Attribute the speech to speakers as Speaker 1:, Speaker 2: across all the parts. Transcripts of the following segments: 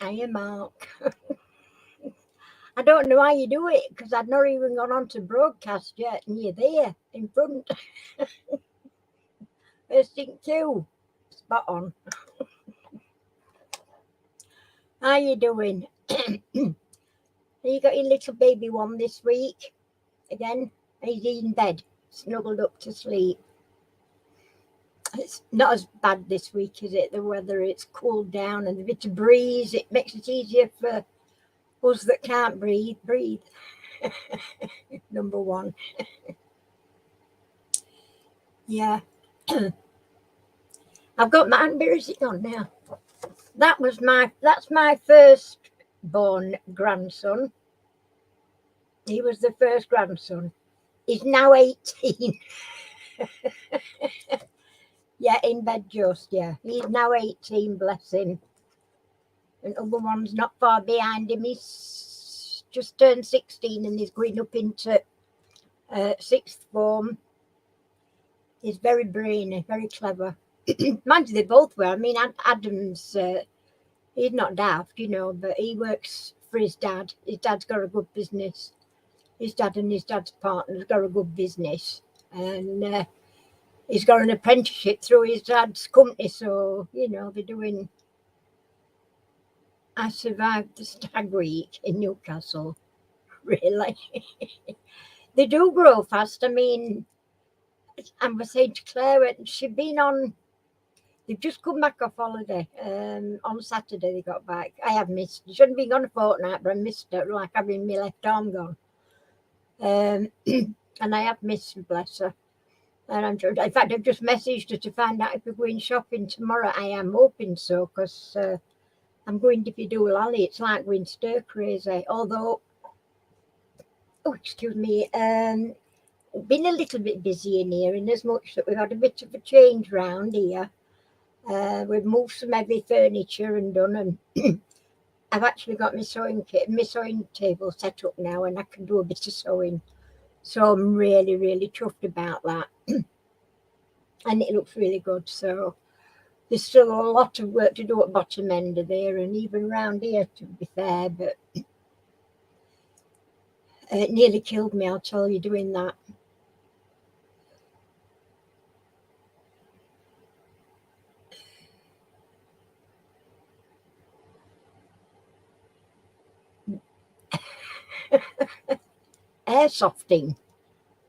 Speaker 1: Hiya, Mark. I don't know how you do it because I'd not even gone on to broadcast yet, and you're there in front. First in queue. Spot on. How you doing? You got your little baby one this week again? He's in bed, snuggled up to sleep. It's not as bad this week, is it? The weather, it's cooled down and a bit of breeze. It makes it easier for us that can't breathe. Number one. Yeah. I've got my music on now. That's my first born grandson. He was the first grandson. He's now 18. Yeah, in bed just, yeah. He's now 18, bless him. And other one's not far behind him. He's just turned 16 and he's going up into sixth form. He's very brainy, very clever. Mind you, they both were. I mean, Adam's, he's not daft, but he works for his dad. His dad's got a good business. His dad and his dad's partner's got a good business. And he's got an apprenticeship through his dad's company. So, they're doing... I survived the stag week in Newcastle. Really. They do grow fast. I mean, I was saying to Claire, she'd been on... They've just come back off holiday. On Saturday they got back. I have missed. Shouldn't have been gone a fortnight, but I missed it, like having my left arm gone. And I have missed her, bless her. And in fact, I've just messaged her to find out if we're going shopping tomorrow. I am hoping so, because I'm going to be doing lally. It's like going stir crazy. Although, excuse me, been a little bit busy in here, in as much that we've had a bit of a change round here. We've moved some heavy furniture and done, and I've actually got my sewing table set up now, and I can do a bit of sewing. So I'm really, really chuffed about that. And it looks really good. So there's still a lot of work to do at bottom end of there, and even round here, to be fair, but it nearly killed me, I'll tell you, doing that. Airsofting.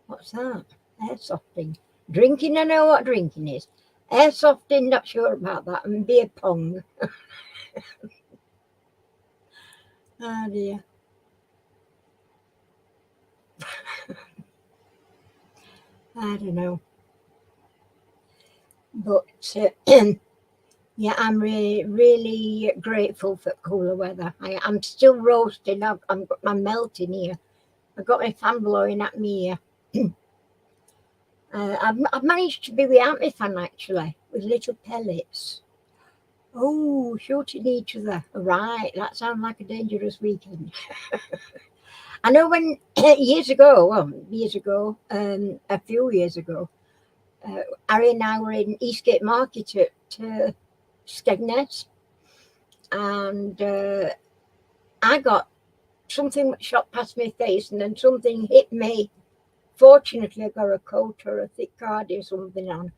Speaker 1: What's that? Airsofting. Drinking, I know what drinking is. Airsofting, not sure about that. And beer pong. Oh dear. I don't know. But yeah, I'm really, really grateful for cooler weather. I'm still roasting. I'm melting here. I've got my fan blowing at me here. I've managed to be without my fan actually, with little pellets. Oh, shooting each other. Right, that sounds like a dangerous weekend. I know when years ago, a few years ago, Harry and I were in Eastgate Market at Skegness, and I got something shot past my face, and then something hit me. Fortunately, I got a coat or a thick cardi or something on,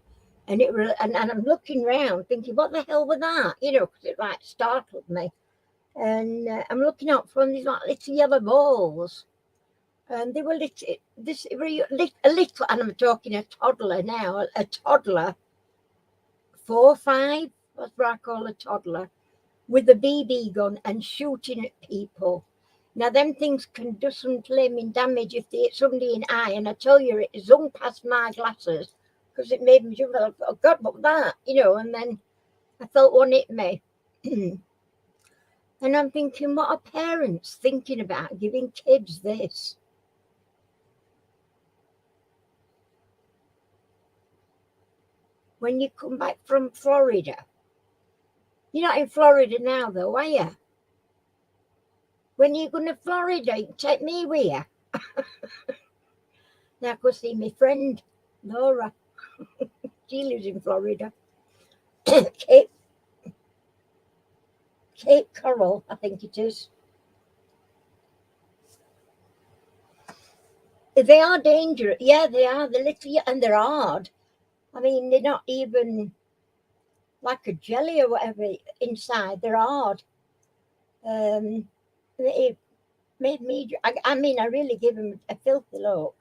Speaker 1: and and I'm looking round, thinking, "What the hell was that?" Because it like startled me. And I'm looking out from these like little yellow balls, and they were little. A little, and I'm talking a toddler now. A toddler, 4, 5. That's what I call a toddler, with a BB gun and shooting at people. Now, them things can do some flaming damage if they hit somebody in the eye. And I tell you, it zoomed past my glasses because it made me jump. I thought, oh God, what was that? And then I felt one hit me. And I'm thinking, what are parents thinking about giving kids this? When you come back from Florida. You're not in Florida now, though, are you? When you going to Florida, you can take me with you. Now I go see my friend, Laura. She lives in Florida. Kate, Cape Coral, I think it is. They are dangerous. Yeah, they are. They're little and they're hard. I mean, they're not even like a jelly or whatever inside. They're hard. Um, it made me. I mean, I really give them a filthy look.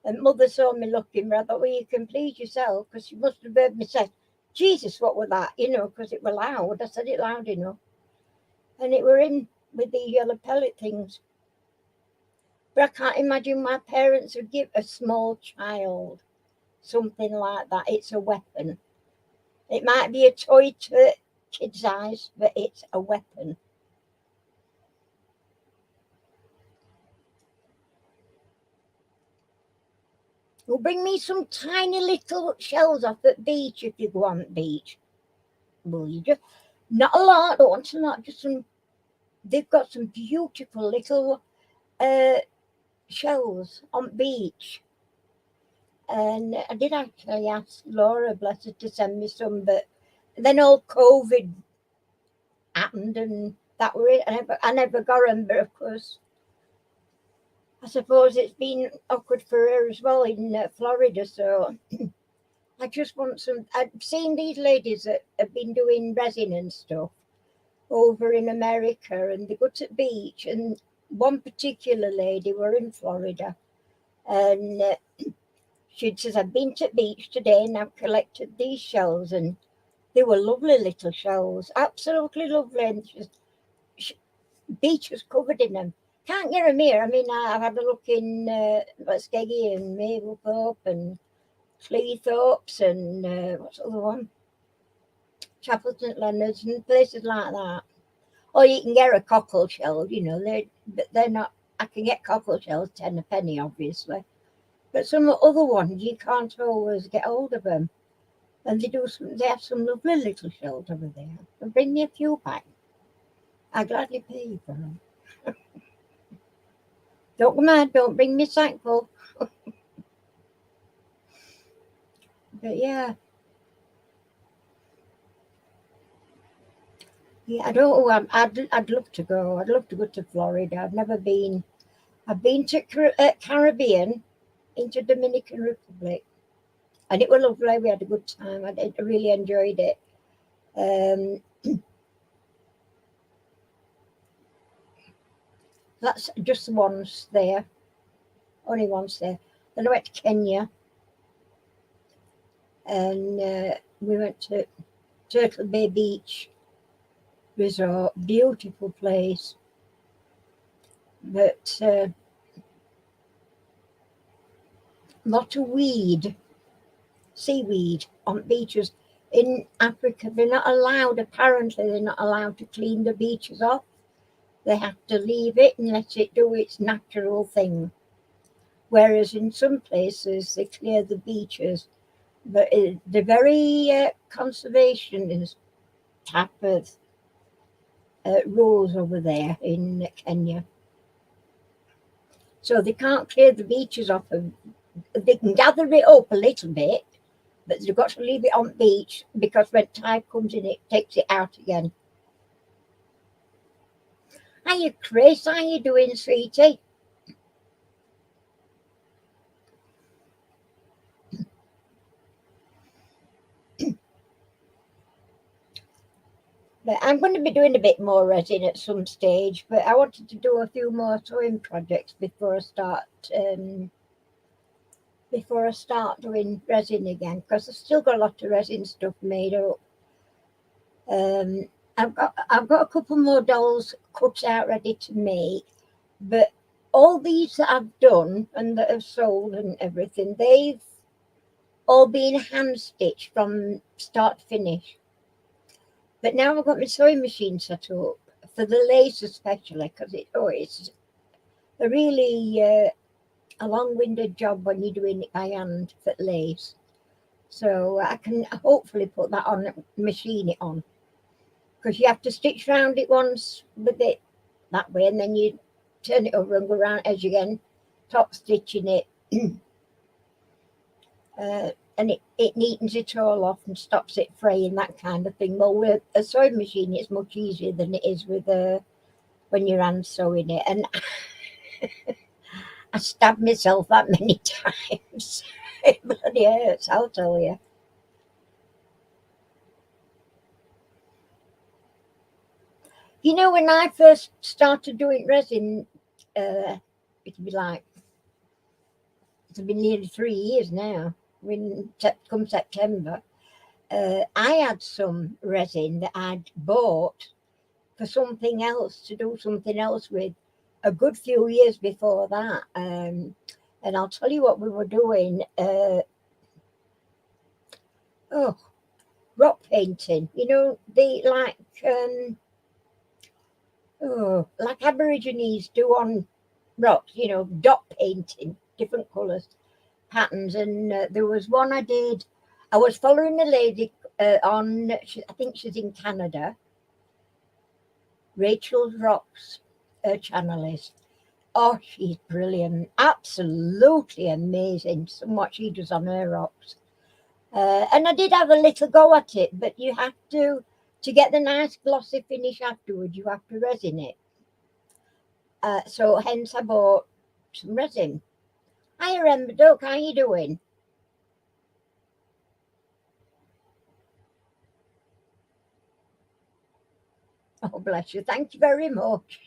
Speaker 1: And mother saw me looking, but I thought, well, you can please yourself, because she must have heard me say, Jesus, what was that? You know, because it were loud. I said it loud enough. And it were in with the yellow pellet things. But I can't imagine my parents would give a small child something like that. It's a weapon. It might be a toy to kids' eyes, but it's a weapon. Well, bring me some tiny little shells off at beach if you go on beach. Will you just? Not a lot, don't want a lot, just some. They've got some beautiful little shells on beach. And I did actually ask Laura, bless her, to send me some, but then all COVID happened and that were it. I never got them, but of course, I suppose it's been awkward for her as well in Florida. So I just want some. I've seen these ladies that have been doing resin and stuff over in America, and they go to the beach. And one particular lady, were in Florida, and she says, I've been to the beach today and I've collected these shells, and they were lovely little shells, absolutely lovely. And beach was covered in them. Can't get them here. I mean, I've had a look in Skeggy and Mablethorpe and Cleethorpes and what's the other one? Chapel St Leonard's and places like that. Or you can get a cockle shell, you know, they're not. I can get cockle shells 10 a penny, obviously. But some other ones you can't always get hold of them. And they have some lovely little shells over there. And bring me a few back. I gladly pay you for them. Don't go mad, don't bring me a sackful. But yeah. Yeah, I don't know. I'd love to go. I'd love to go to Florida. I've never been. I've been to Caribbean, into Dominican Republic, and it was lovely. We had a good time. I really enjoyed it. Um, that's just once there, only once there. Then I went to Kenya, and we went to Turtle Bay Beach Resort. Beautiful place, but lot of seaweed on beaches. In Africa, they're not allowed. Apparently, they're not allowed to clean the beaches off. They have to leave it and let it do its natural thing. Whereas in some places they clear the beaches, but they're very conservationist type of rules over there in Kenya. So they can't clear the beaches off. They can gather it up a little bit, but they've got to leave it on the beach because when tide comes in, it takes it out again. Hiya, Chris. How you doing, sweetie? But I'm going to be doing a bit more resin at some stage, but I wanted to do a few more sewing projects before I start doing resin again, because I've still got a lot of resin stuff made up. I've got a couple more dolls cut out ready to make, but all these that I've done and that have sold and everything, they've all been hand stitched from start to finish. But now I've got my sewing machine set up for the lace especially, because it's a really a long-winded job when you're doing it by hand for lace. So I can hopefully put that on, machine it on, because you have to stitch around it once with it that way, and then you turn it over and go around edge again, top stitching it. and it neatens it all off and stops it fraying, that kind of thing. Well, with a sewing machine, it's much easier than it is with when you're hand sewing it. And I stabbed myself that many times. It bloody hurts, I'll tell you. You know, when I first started doing resin, it'll be like, it'll be nearly 3 years now, come September. I had some resin that I'd bought for something else, to do something else with, a good few years before that. And I'll tell you what we were doing. Rock painting. You know, like Aborigines do on rocks. You know, dot painting, different colours, patterns. And there was one I did. I was following a lady I think she's in Canada. Rachel's Rocks, her channel is. Oh, she's brilliant. Absolutely amazing. So what she does on her rocks. And I did have a little go at it, but you have to get the nice glossy finish afterwards, you have to resin it. So hence I bought some resin. Hi, Remember Duck, how you doing? Oh, bless you. Thank you very much.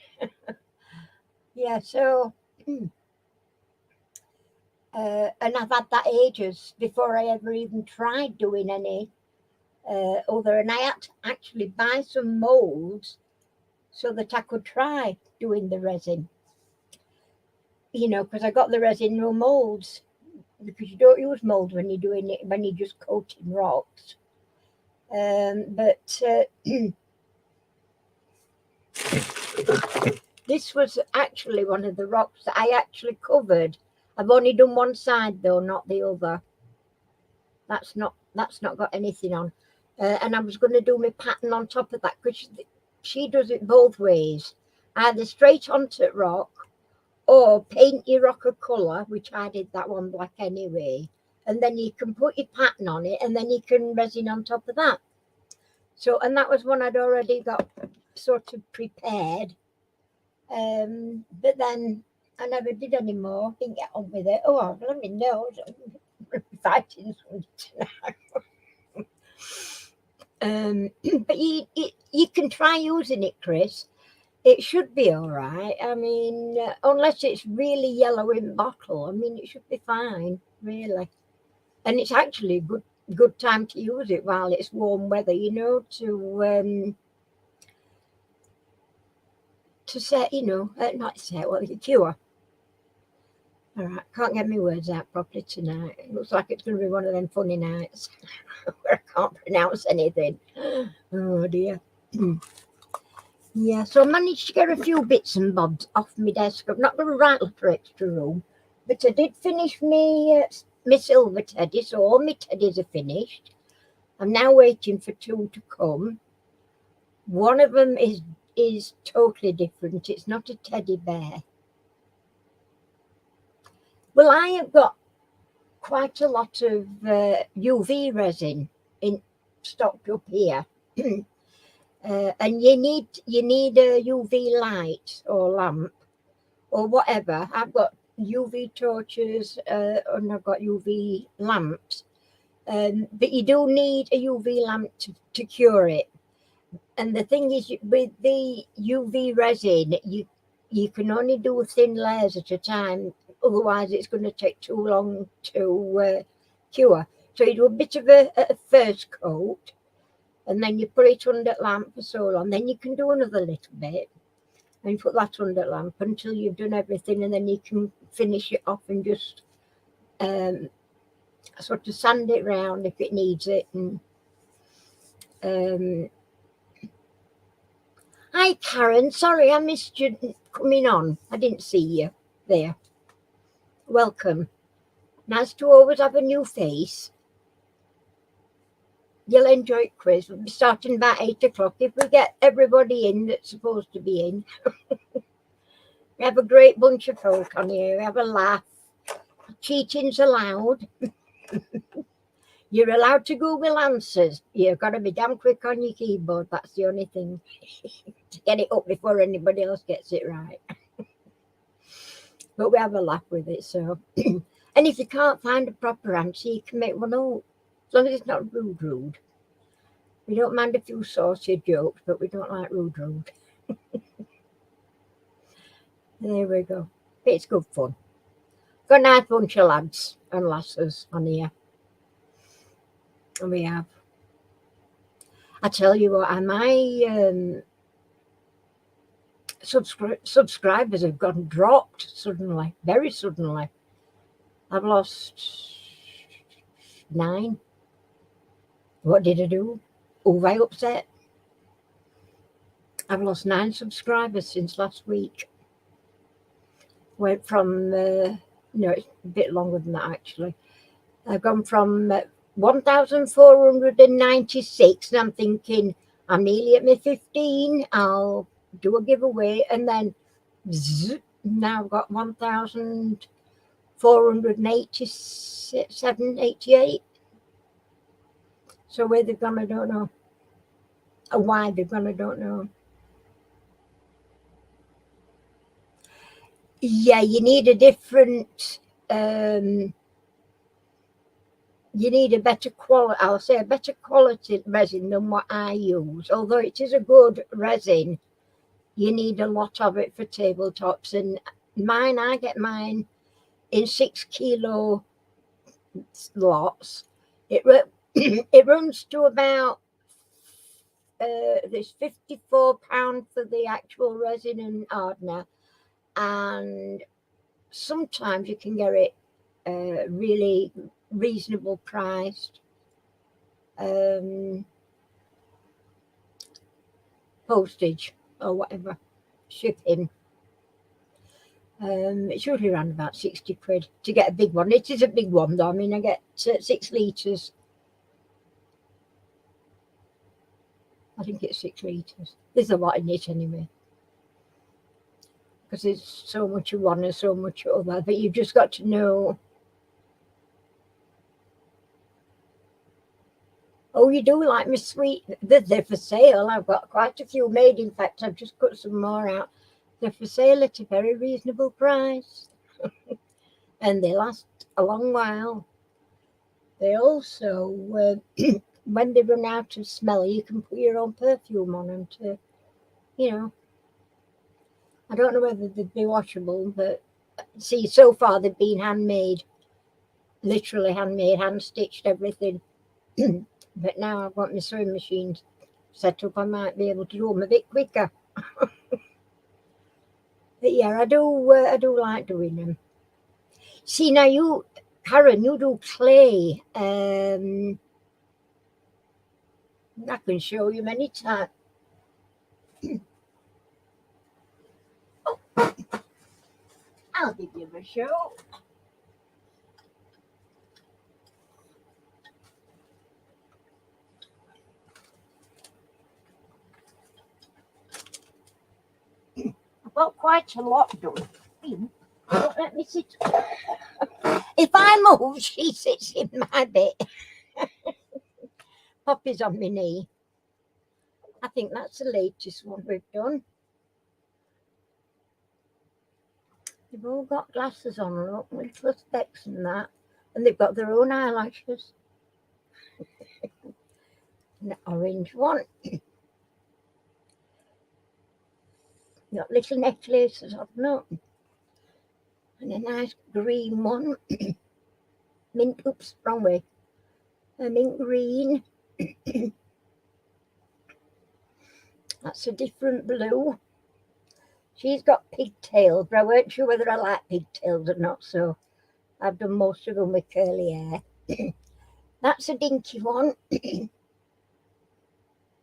Speaker 1: Yeah, so, and I've had that ages before I ever even tried doing any other. And I had to actually buy some molds so that I could try doing the resin. You know, because I got the resin, no molds, because you don't use molds when you're doing it, when you're just coating rocks. But this was actually one of the rocks that I actually covered. I've only done one side though, not the other. That's not got anything on. And I was going to do my pattern on top of that, because she does it both ways, either straight onto rock or paint your rock a colour, which I did that one black anyway, and then you can put your pattern on it and then you can resin on top of that. So, and that was one I'd already got sort of prepared, but then I never did any more, didn't get on with it. Oh, let me know. Fighting but you can try using it, Chris. It should be all right. I mean, unless it's really yellow in bottle, I mean, it should be fine, really. And it's actually a good time to use it while it's warm weather, you know, to set, you know, not set, well, you cure. All right, can't get my words out properly tonight. It looks like it's going to be one of them funny nights where I can't pronounce anything. Oh dear. Yeah, so I managed to get a few bits and bobs off my desk. I'm not going to rattle for extra room, but I did finish my silver teddy, so all my teddies are finished. I'm now waiting for two to come. One of them is totally different. It's not a teddy bear. Well, I have got quite a lot of UV resin stocked up here. And you need a UV light or lamp or whatever. I've got UV torches and I've got UV lamps, but you do need a UV lamp to cure it. And the thing is, with the UV resin, you can only do thin layers at a time, otherwise it's going to take too long to cure. So you do a bit of a first coat, and then you put it under lamp for so long. Then you can do another little bit, and you put that under lamp until you've done everything, and then you can finish it off and just sort of sand it round if it needs it. And hi, Karen. Sorry, I missed you coming on. I didn't see you there. Welcome. Nice to always have a new face. You'll enjoy it, Chris. We'll be starting about 8 o'clock if we get everybody in that's supposed to be in. We have a great bunch of folk on here. We have a laugh. Cheating's allowed. You're allowed to Google answers. You've got to be damn quick on your keyboard. That's the only thing. To get it up before anybody else gets it right. But we have a laugh with it, so. And if you can't find a proper answer, you can make one up. As long as it's not rude. We don't mind a few saucy jokes, but we don't like rude. There we go. It's good fun. Got a nice bunch of lads and lasses on here. And we have. I tell you what, my subscribers have gone dropped suddenly, very suddenly. I've lost 9. What did I do? Oh, I upset. I've lost 9 subscribers since last week. Went from, no, it's a bit longer than that actually. I've gone from 1,496, and I'm thinking, I'm nearly at my 15, I'll do a giveaway, and then now I've got 1,487, 88. So where they've gone, I don't know. Or why they've gone, I don't know. Yeah, you need a different, you need a better quality, I'll say a better quality resin than what I use. Although it is a good resin, you need a lot of it for tabletops. And mine, I get mine in 6 kilo lots. It runs to about, there's £54 for the actual resin and hardener. And sometimes you can get it really reasonable priced. Postage or whatever, shipping. It's usually around about 60 quid to get a big one. It is a big one though. I mean, I get 6 litres. I think it's 6 litres. There's a lot in it anyway. Because there's so much of one and so much of other. But you've just got to know. Oh, you do like my sweet. They're for sale. I've got quite a few made. In fact, I've just cut some more out. They're for sale at a very reasonable price. And they last a long while. They also, when they run out of smell, you can put your own perfume on them to, you know. I don't know whether they'd be washable, but see, so far they've been handmade. Literally handmade, hand-stitched, everything. But now I've got my sewing machine set up, I might be able to do them a bit quicker. But yeah, I do like doing them. See, now you, Karen, you do clay. I can show you many times. Oh, I'll give you a show. I've got quite a lot done. Don't let me sit. If I move, she sits in my bit. Poppy's on my knee. I think that's the latest one we've done. They've all got glasses on, look, little specs and that. And they've got their own eyelashes. An orange one. Got little necklaces of them. And a nice green one. Mint, oops, wrong way. A mint green. That's a different blue. She's got pigtails, but I weren't sure whether I like pigtails or not, so I've done most of them with curly hair. That's a dinky one.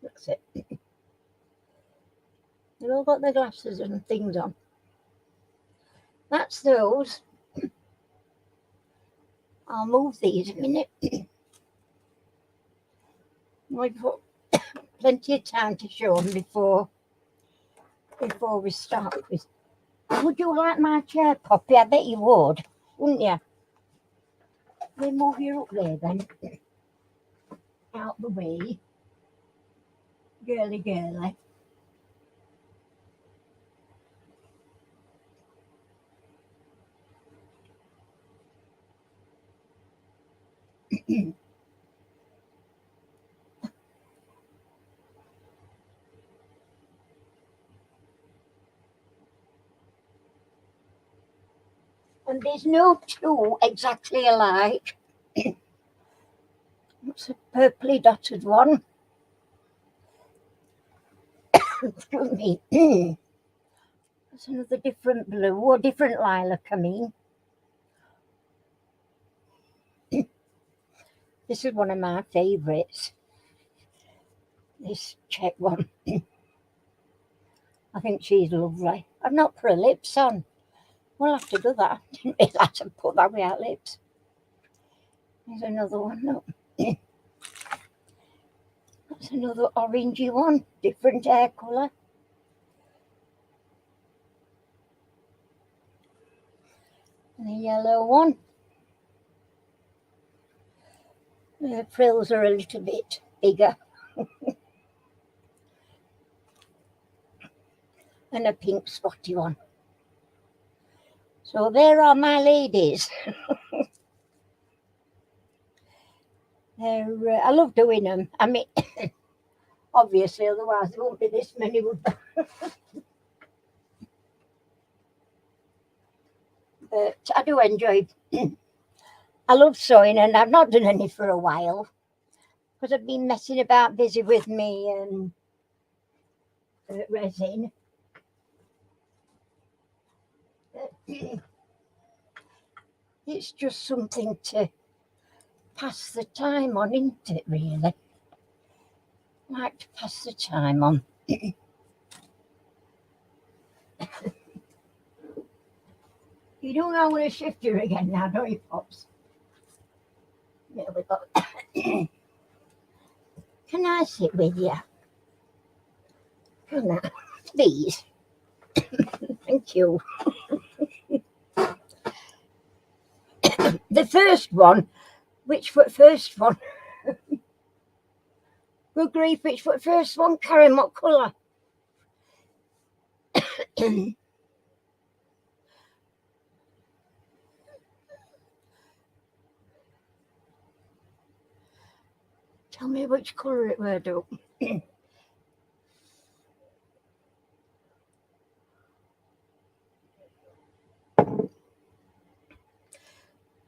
Speaker 1: That's it. They've all got their glasses and things on. That's those. I'll move these a minute. We've got plenty of time to show them before we start. Would you like my chair, Poppy? I bet you would, wouldn't you? We'll move you up there then. out the way. Girly, girly. And there's no two exactly alike. It's a purpley dotted one. Excuse me. There's another different blue or different lilac, I mean. This is one of my favourites. This check one. I think she's lovely. I've not put her lips on. We'll have to do that. I didn't realise to put that without lips. There's another one. Look. That's another orangey one. Different hair colour. And a yellow one. The frills are a little bit bigger. And a pink spotty one. So there are my ladies. I love doing them. I mean, obviously, otherwise there won't be this many, would there? But I do enjoy. I love sewing, and I've not done any for a while because I've been messing about, busy with me resin. It's just something to pass the time on, isn't it, really? I like to pass the time on. You don't know I'm going to shift you again now, don't you, Pops? There we go. Can I sit with you? Can I? Please. Thank you. The first one. Which foot first one? Good grief, which foot first one? Karen, what colour? Tell me which colour it were, do.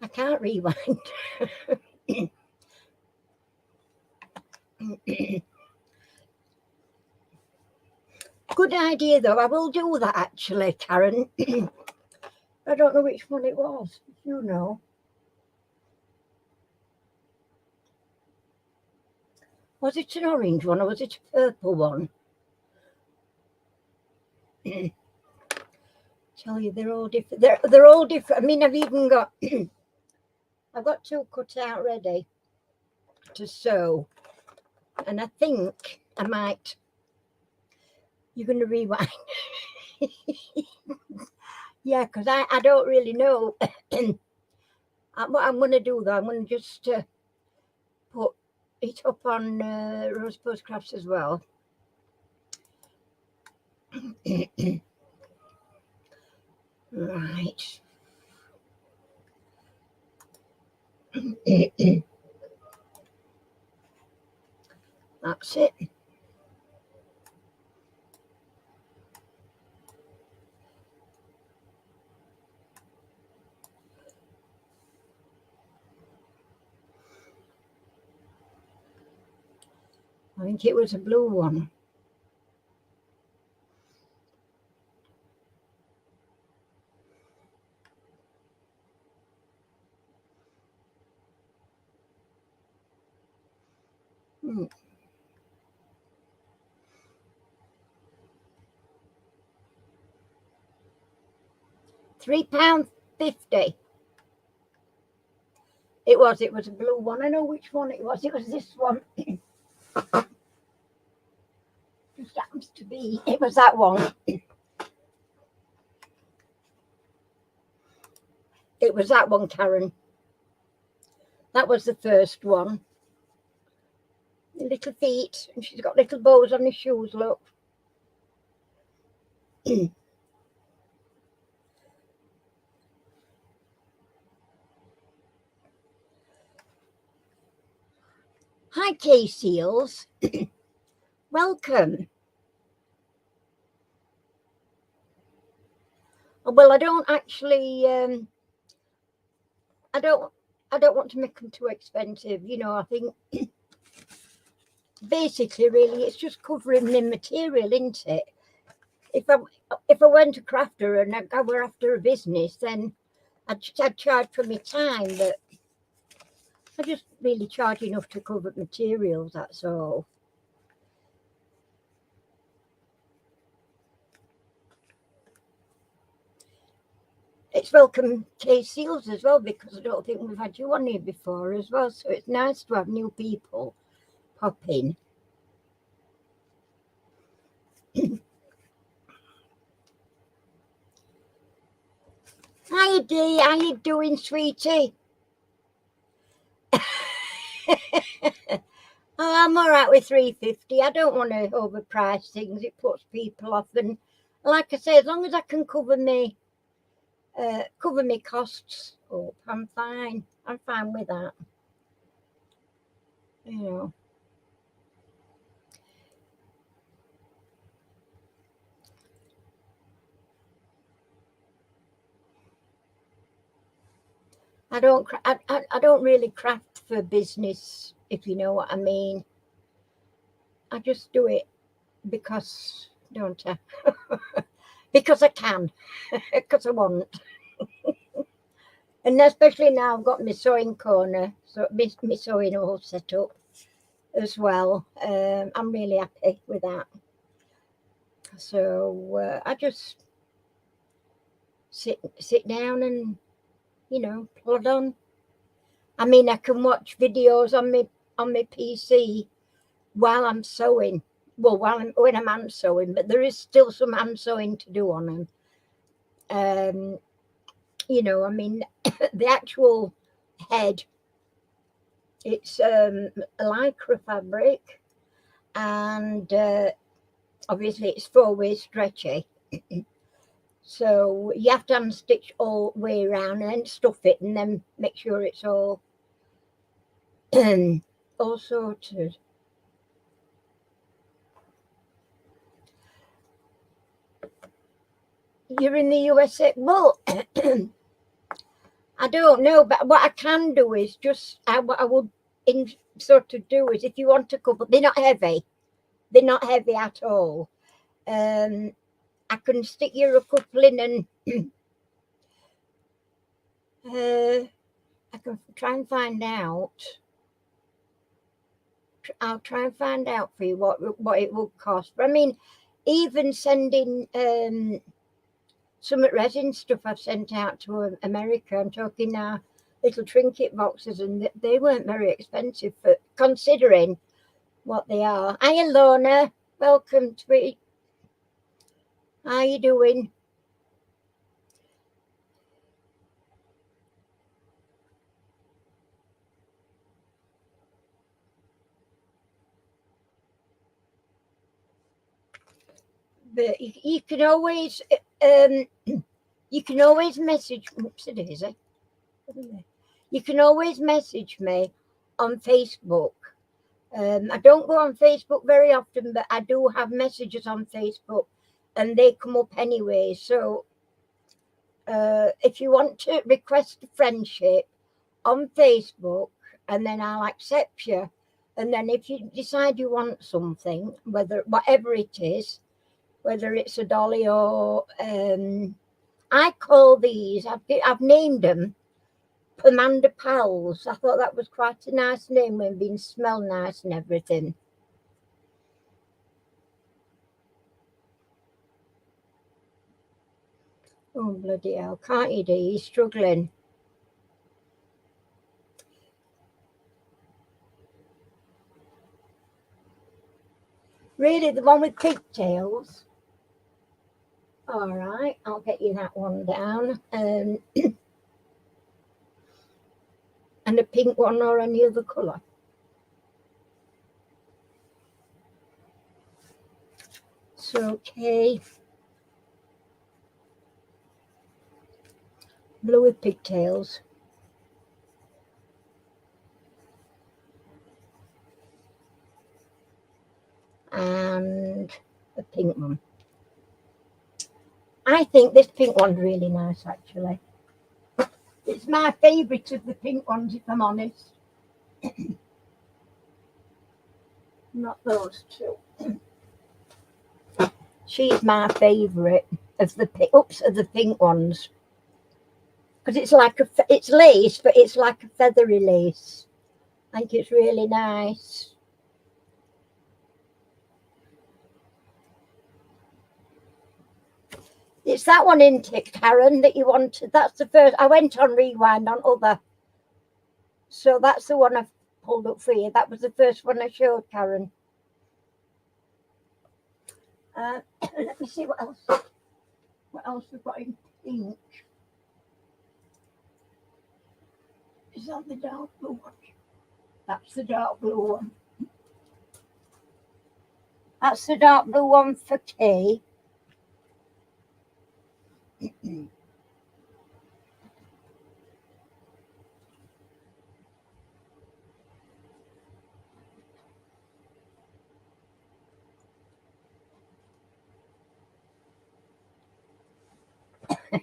Speaker 1: I can't rewind. Good idea, though. I will do that, actually, Karen. I don't know which one it was. You know. Was it an orange one or was it a purple one? Tell you, they're all different. They're all different. I mean, I've even got I've got two cut out ready to sew, and I think I might. You're going to rewind. Yeah, because I don't really know. What I'm going to do, though, I'm going to just put it up on Rose Post Crafts as well. Right. That's it. I think it was a blue one. £3.50. It was a blue one. I know which one it was. It was this one. Just happens to be. It was that one. It was that one, Karen. That was the first one. Little feet, and she's got little bows on her shoes, look. Hi, K-Seals. Welcome. Well, I don't actually, I don't want to make them too expensive. You know, I think basically, really, it's just covering the material, isn't it? If I went to crafter and I were after a business, then I'd charge for my time, but I just really charge enough to cover materials, that's all. It's welcome K-Seals as well, because I don't think we've had you on here before as well, so it's nice to have new people pop in. Hi Dee, how you doing, sweetie? Oh, I'm all right with 350. I don't want to overprice things. It puts people off. And like I say, as long as I can cover me costs up, I'm fine. I'm fine with that. You know. I don't really craft for business, if you know what I mean. I just do it because, don't I? Because I can, because I want. And especially now I've got my sewing corner, so my sewing all set up as well. I'm really happy with that. So I just sit down and, you know, plod on. I mean, I can watch videos on my PC while I'm sewing. Well, when I'm hand sewing, but there is still some hand sewing to do on them. You know, I mean, the actual head, it's a lycra fabric, and obviously it's 4-way stretchy. So you have to unstitch all the way around and then stuff it and then make sure it's all all sorted. You're in the USA? Well, I don't know, but what I can do is just what I would sort of do is, if you want a couple, they're not heavy. They're not heavy at all. I can stick you a couple in, and I can try and find out. I'll try and find out for you what it would cost. But I mean, even sending some resin stuff I've sent out to America. I'm talking now little trinket boxes, and they weren't very expensive for considering what they are. Hiya, Lorna. Welcome, sweet. How you doing? But you can always you can always message. Oops, Daisy. You can always message me on Facebook. I don't go on Facebook very often, but I do have messages on Facebook, and they come up anyway. So if you want to request a friendship on Facebook, and then I'll accept you. And then if you decide you want something, whatever it is, whether it's a dolly or I call these, I've named them Pomander Pals. I thought that was quite a nice name when being smell nice and everything. Oh, bloody hell. Can't you do? He's struggling. Really, the one with pigtails? All right, I'll get you that one down. And a pink one or any other colour? Okay. Blue with pigtails. And a pink one. I think this pink one's really nice, actually. It's my favourite of the pink ones, if I'm honest. Not those two. She's my favourite of the pink ones, because it's lace, but it's like a feathery lace. I think it's really nice. It's that one, isn't it, Karen, that you wanted? That's the first. I went on Rewind on other. So that's the one I've pulled up for you. That was the first one I showed, Karen. Let me see what else. What else we've got in pink? Is that the dark blue one? That's the dark blue one. That's the dark blue one for Kay.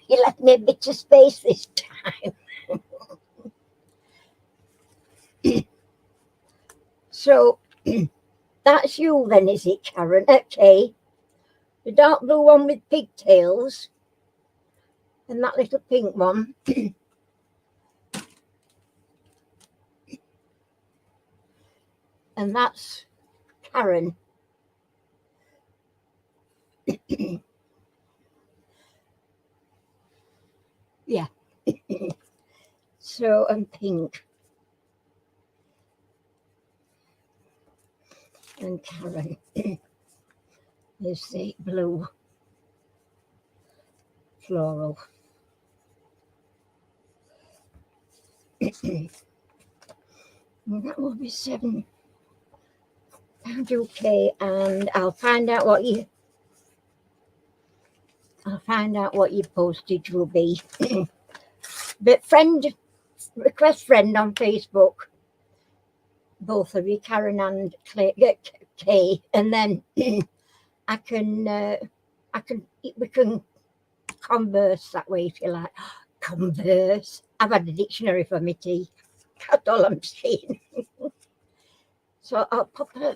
Speaker 1: You left me a bit of space this time. So that's you then, is it, Karen? Okay. The dark blue one with pigtails. And that little pink one. And that's Karen. Yeah. So, and pink. And Karen is the blue floral. And that will be £7. Okay, and I'll find out what your postage will be. But request friend on Facebook, both of you, Karen and Kay, and then we can converse that way if you like. Converse. I've had a dictionary for me tea. That's all I'm saying. So I'll pop her.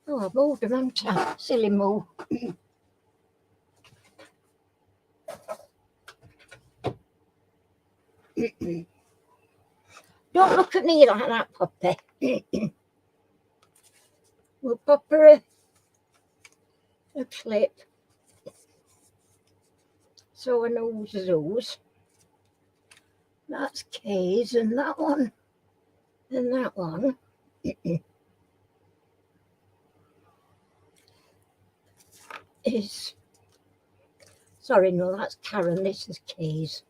Speaker 1: Oh, I've moved them, haven't I? Silly move. Don't look at me like that, Poppy. We'll pop her a clip. So a nose. That's Kay's, and that one, and that one. Is, sorry, no, that's Karen. This is Kay's.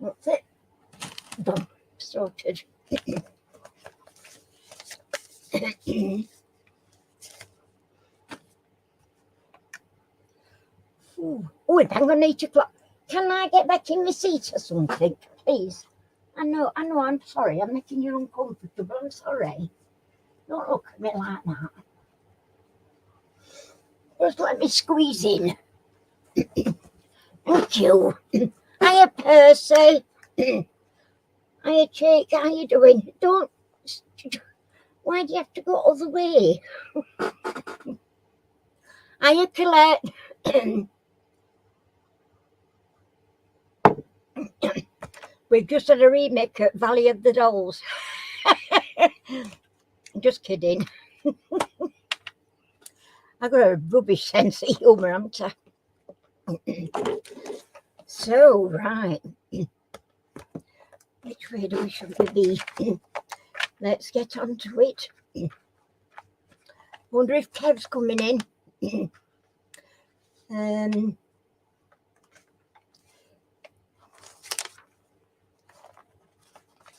Speaker 1: That's it. Done. Sorted. Oh, it's hang on 8 o'clock. Can I get back in my seat or something, please? I know, I'm sorry. I'm making you uncomfortable. I'm sorry. Don't look at me like that. Just let me squeeze in. Thank you. Hiya, Percy. Hiya, Jake. How you doing? Why do you have to go all the way? Hiya, Colette. We've just had a remake at Valley of the Dolls. Just kidding. I've got a rubbish sense of humour, haven't I? So, right. Which way do we should be? Let's get on to it. Wonder if Kev's coming in.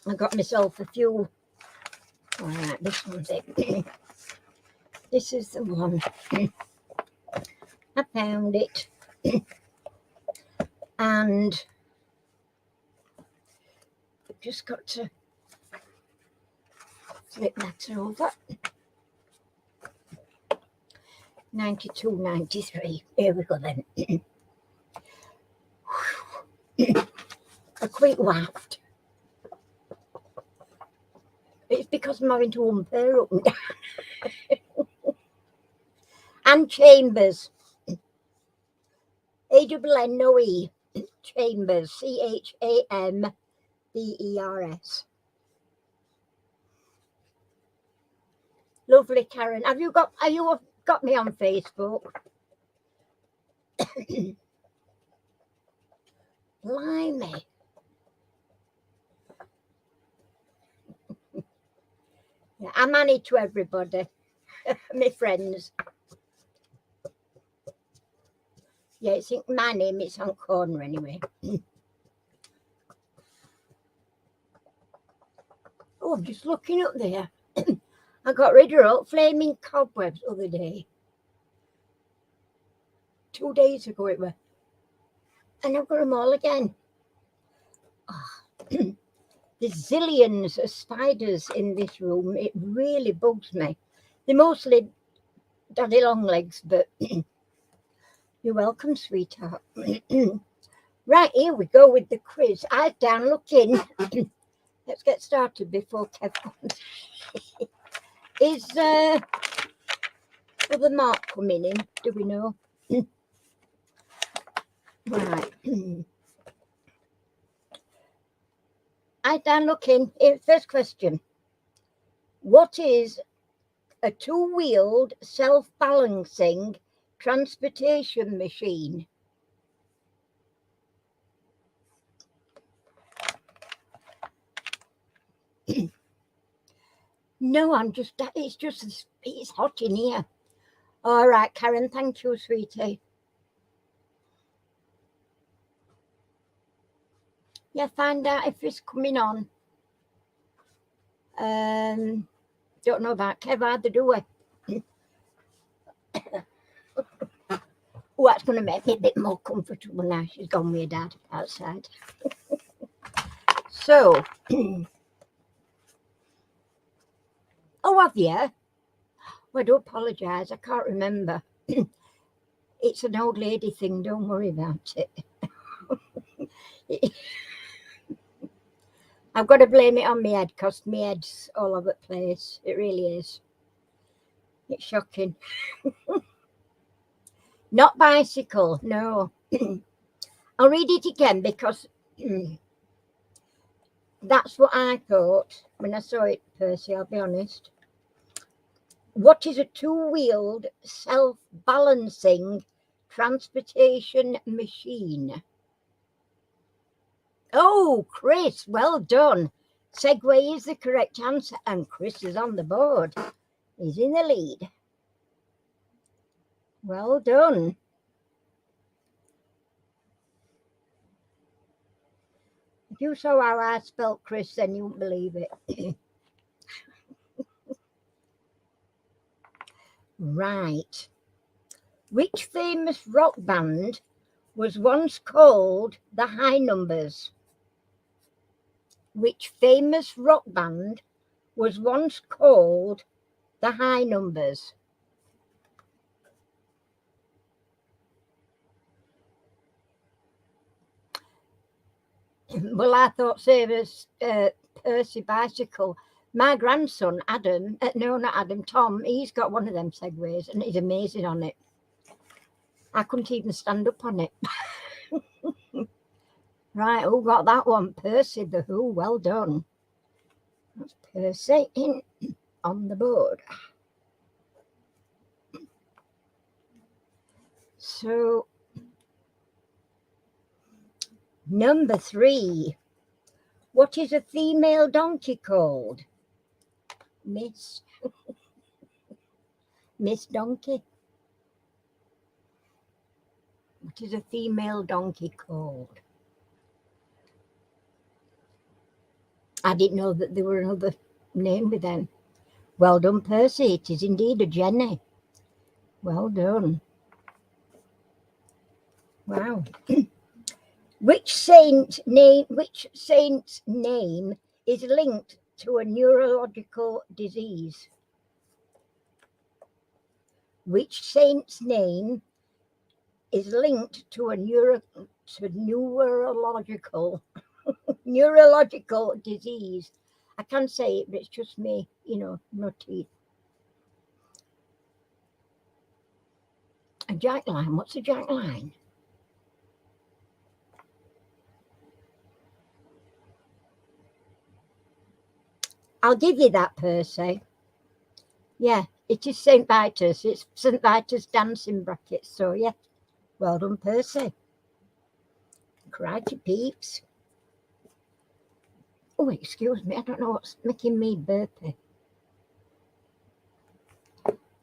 Speaker 1: I got myself a few. All right, this one's it. This is the one. I found it. And I've just got to flip that over. 92, 93. Here we go then. A quick waft. It's because I'm having to unpair up and down. And Chambers. ANNOE. Chambers. CHAMBERS. Lovely, Karen. Have you got me on Facebook? Blimey. Yeah, I manage to everybody. My friends. Yeah, it's my name, it's on corner anyway. Oh, I'm just looking up there. I got rid of all flaming cobwebs the other day. 2 days ago it was. And I've got them all again. Oh. There's zillions of spiders in this room. It really bugs me. They're mostly daddy long legs, but you're welcome, sweetheart. Right, here we go with the quiz. Eyes down, looking. Let's get started before Kev comes. Is other Mark coming in? Do we know? Right. Eyes down, looking. First question. What is a two-wheeled self-balancing transportation machine? No, it's hot in here. All right, Karen, thank you, sweetie. Yeah, find out if it's coming on. Don't know about Kev either, do I? Oh, that's going to make me a bit more comfortable now. She's gone with her dad outside. So, oh, have you? Well, I do apologise. I can't remember. It's an old lady thing. Don't worry about it. I've got to blame it on my head because my head's all over the place. It really is. It's shocking. Not bicycle, no. I'll read it again because that's what I thought when I saw it, Percy, I'll be honest. What is a two-wheeled self-balancing transportation machine? Oh, Chris, well done. Segway is the correct answer, and Chris is on the board. He's in the lead. Well done. If you saw how I spelt Chris, then you wouldn't believe it. Right. Which famous rock band was once called the High Numbers? Which famous rock band was once called the High Numbers? Well, I thought Sarah's Percy bicycle. My grandson, Adam, no, not Adam, Tom, he's got one of them Segways and he's amazing on it. I couldn't even stand up on it. Right, who got that one? Percy the Who, well done. That's Percy in on the board. So, number 3. What is a female donkey called? Miss. Miss Donkey. What is a female donkey called? I didn't know that there were another name with them. Well done, Percy. It is indeed a Jenny. Well done. Wow. Which saint's name is linked to a neurological disease? Which saint's name is linked to a neurological disease? I can't say it, but it's just me, no teeth. A jackline. What's a jackline? I'll give you that, Percy. Yeah, it is St. Vitus. It's St. Vitus dancing brackets. So, yeah, well done, Percy. Crikey peeps. Oh, excuse me. I don't know what's making me burpy.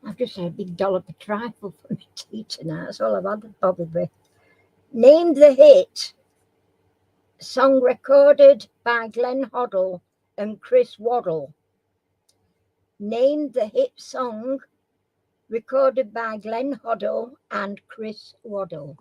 Speaker 1: I've just had a big dollop of trifle for my tea tonight. That's all I've had, probably. Name the hit song recorded by Glenn Hoddle and Chris Waddle. Name the hit song recorded by Glenn Hoddle and Chris Waddle.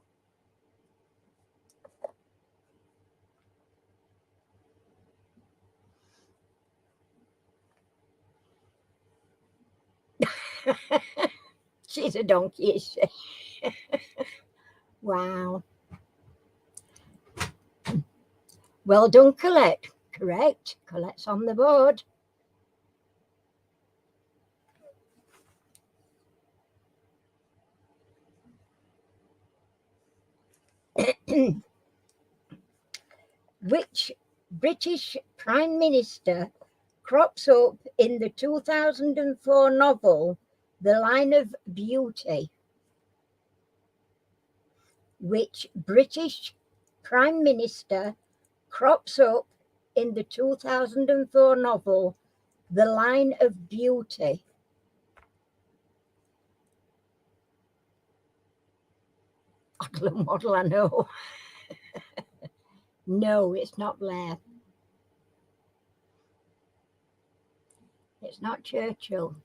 Speaker 1: She's a donkey, is she? Wow. Well done, Colette. Correct. Colette's on the board. Which British Prime Minister crops up in the 2004 novel The Line of Beauty? Which British Prime Minister crops up in the 2004 novel The Line of Beauty? Oddle and Waddle, I know. No, it's not Blair. It's not Churchill.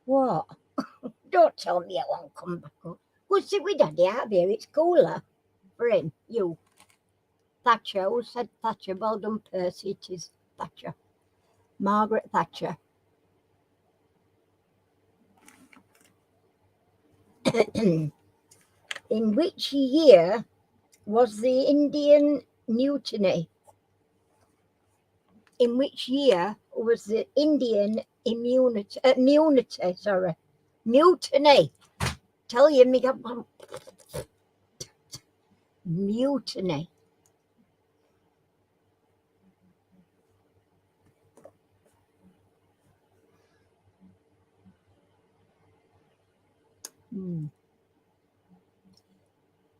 Speaker 1: What? Don't tell me I won't come back up. Go sit with Daddy out here. It's cooler for him. You. Thatcher. Who said Thatcher? Well done, Percy. It is Thatcher. Margaret Thatcher. In which year was the Indian Mutiny? In which year was the Indian mutiny? Tell you, me mutiny.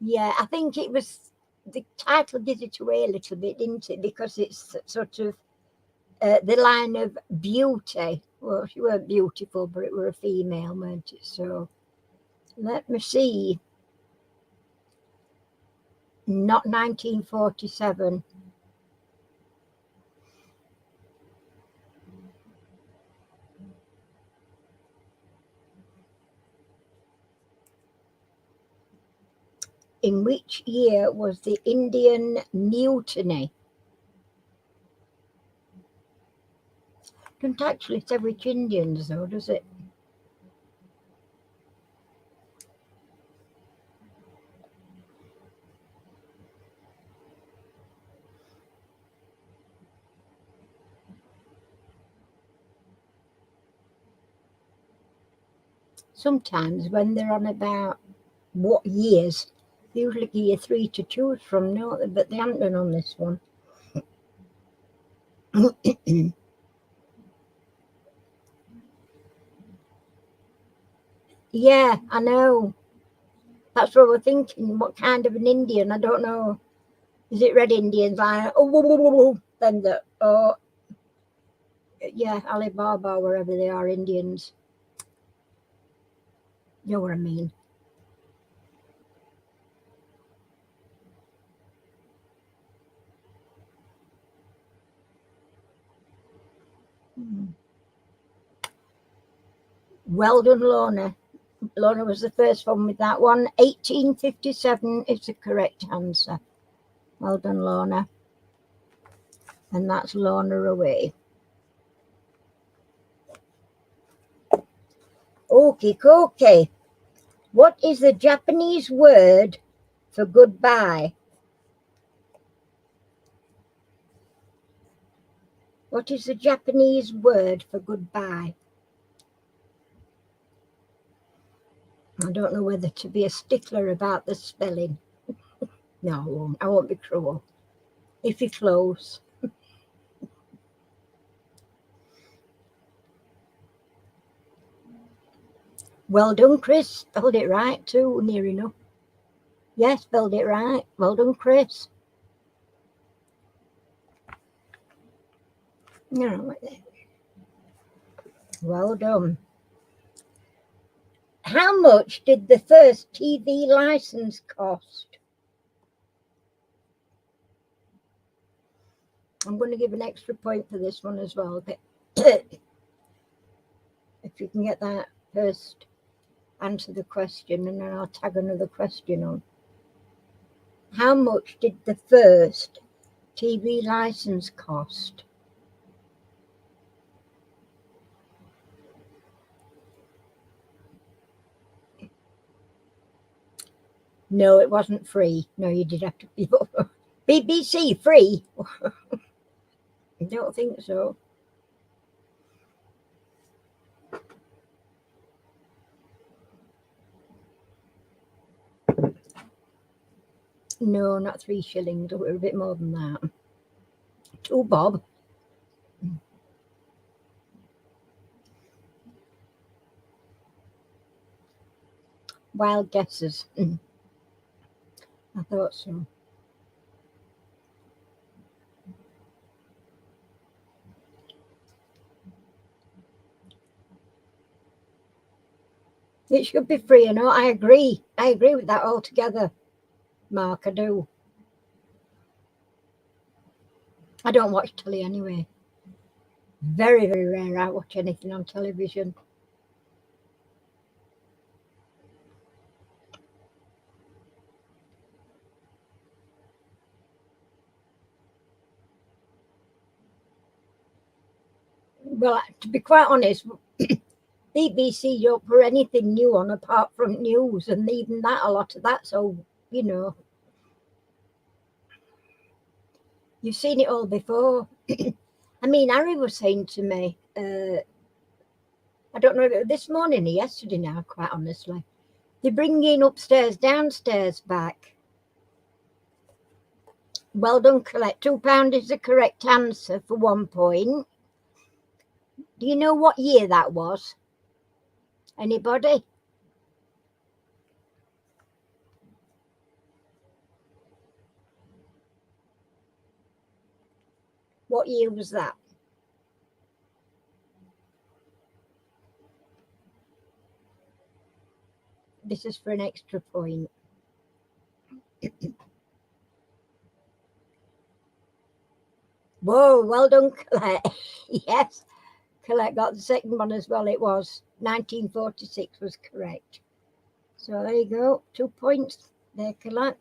Speaker 1: Yeah, I think it was, the title gives it away a little bit, didn't it? Because it's sort of the line of beauty. Well, she weren't beautiful, but it were a female, weren't it? So let me see. Not 1947. In which year was the Indian Mutiny? Don't actually say which Indians, though, does it? Sometimes when they're on about what years, they usually give you 3 to choose from, don't they? But they haven't done on this one. Yeah, I know. That's what we're thinking. What kind of an Indian? I don't know. Is it Red Indians? Like, oh, woo, woo, woo, woo. Then the, oh, yeah, Alibaba, wherever they are, Indians. You know what I mean? Well done, Lorna. Lorna was the first one with that one. 1857 is the correct answer. Well done, Lorna. And that's Lorna away. Okay. What is the Japanese word for goodbye? What is the Japanese word for goodbye? I don't know whether to be a stickler about the spelling. No, I won't. I won't be cruel. If you're close. Well done, Chris. Spelled it right too, near enough. Yes, spelled it right. Well done, Chris. No, well done. How much did the first TV license cost? I'm going to give an extra point for this one as well. But if you can get that first, answer the question, and then I'll tag another question on. How much did the first TV license cost? No, it wasn't free. No, you did have to be BBC free. I don't think so. No, not 3 shillings. It was a bit more than that. 2 bob. Wild guesses. I thought so. It should be free, you know. I agree. I agree with that altogether, Mark. I do. I don't watch telly anyway. Very, very rare I watch anything on television. Well, to be quite honest, BBC don't put anything new on apart from news, and even that, a lot of that's old, you know. You've seen it all before. I mean, Harry was saying to me, I don't know if it was this morning or yesterday now, quite honestly. They're bringing upstairs, downstairs back. Well done, Colette. £2 is the correct answer for 1 point. Do you know what year that was? Anybody? What year was that? This is for an extra point. Whoa, well done, Colette. Yes, Colette got the second one as well. It was 1946 was correct. So there you go, 2 points there, Colette.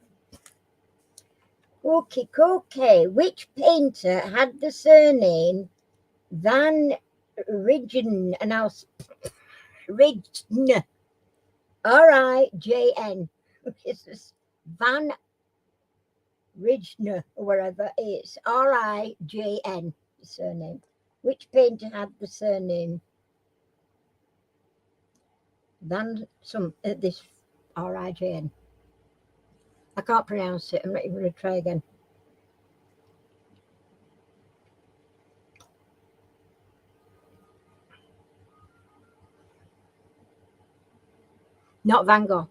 Speaker 1: Okay. Which painter had the surname Van Rijn? And I'll Rijn, Rijn. This is Van Rijn or wherever it's Rijn, the surname. Which painter had the surname Van this Rijn? I can't pronounce it. I'm not even going to try again. Not Van Gogh.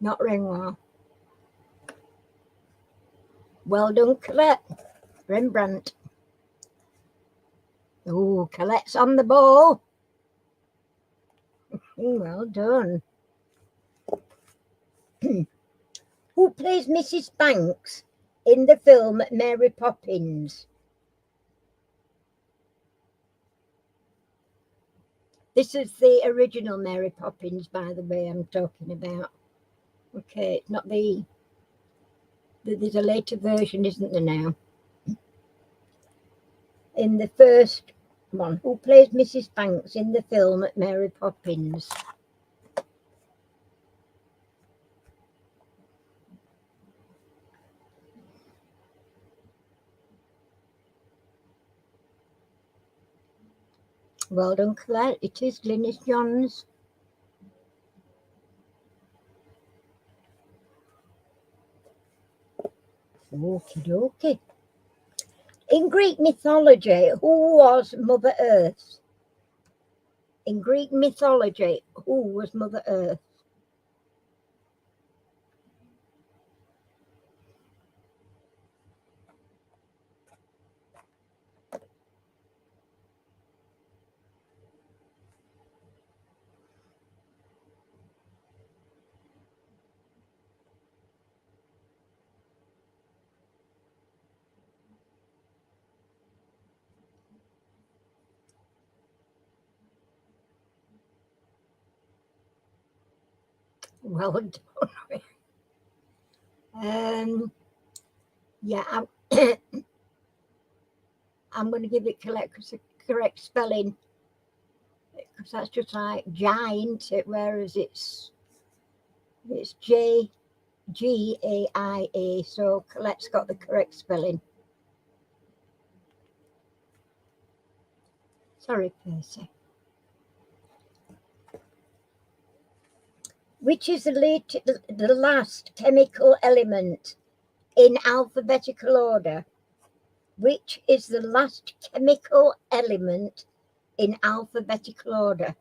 Speaker 1: Not Renoir. Well done, Colette. Rembrandt. Oh, Colette's on the ball. Well done. Who plays Mrs. Banks in the film Mary Poppins? This is the original Mary Poppins, by the way, I'm talking about. Okay, it's not there's a later version, isn't there now? In the first one, who plays Mrs. Banks in the film Mary Poppins? Well done, Claire. It is Glynis Johns. Okie dokie. In Greek mythology, who was Mother Earth? In Greek mythology, who was Mother Earth? Well done. Yeah, I'm going to give it correct spelling, because that's just like giant, whereas it's J-G-A-I-A. So Colette's got the correct spelling. Sorry, Percy. Which is the last chemical element in alphabetical order? Which is the last chemical element in alphabetical order?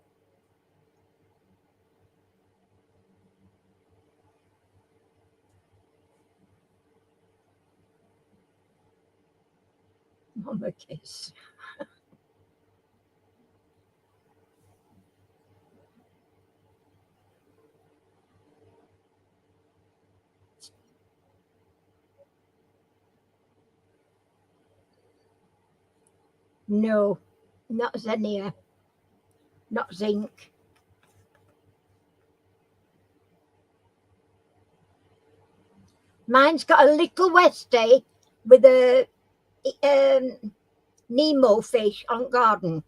Speaker 1: Mama kiss. No, not Xenia, not zinc. Mine's got a little Westie with a Nemo fish on garden.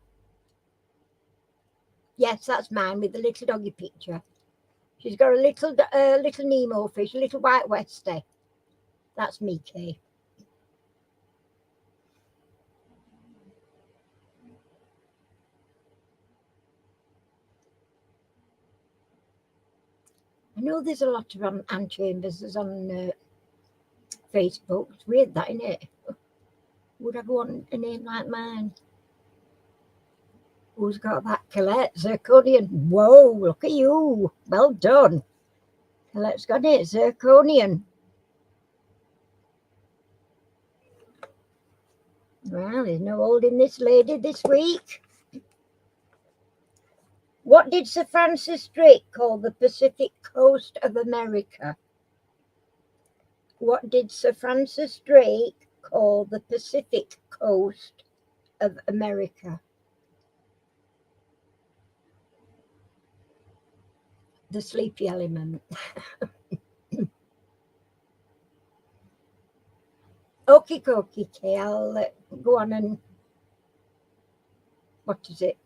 Speaker 1: Yes, that's mine with the little doggy picture. She's got a little Nemo fish, a little white Westie. That's me, Kay. I know there's a lot of Anne Chambers on Facebook. It's weird, that, isn't it? Would I want a name like mine? Who's got that? Colette Zirconian. Whoa, look at you. Well done. Colette's got it. Zirconian. Well, there's no holding this lady this week. What did Sir Francis Drake call the Pacific coast of America? What did Sir Francis Drake call the Pacific coast of America? The sleepy element. Okie dokie, Kay. I'll go on and. What is it?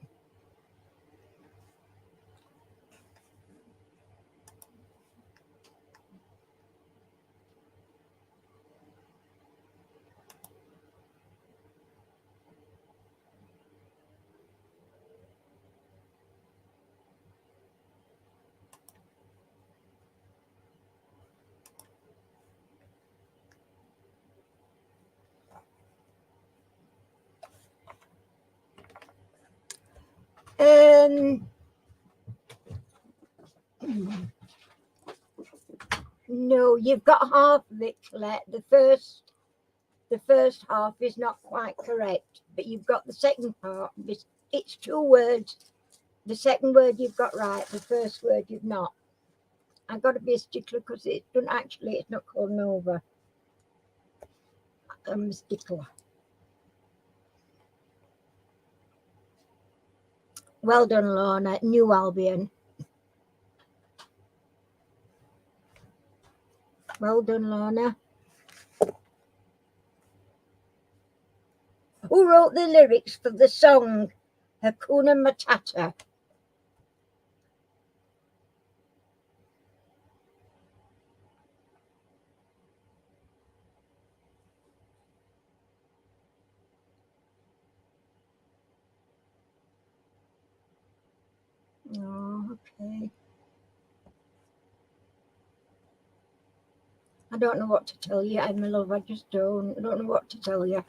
Speaker 1: No, you've got half of it, Colette. The first half is not quite correct, but you've got the second part. It's 2 words. The second word you've got right, the first word you've not. I've got to be a stickler because it's not called Nova. I'm a stickler. Well done, Lorna. New Albion. Well done, Lorna. Who wrote the lyrics for the song Hakuna Matata? Oh, okay. I don't know what to tell you, my love. I just don't. I don't know what to tell you.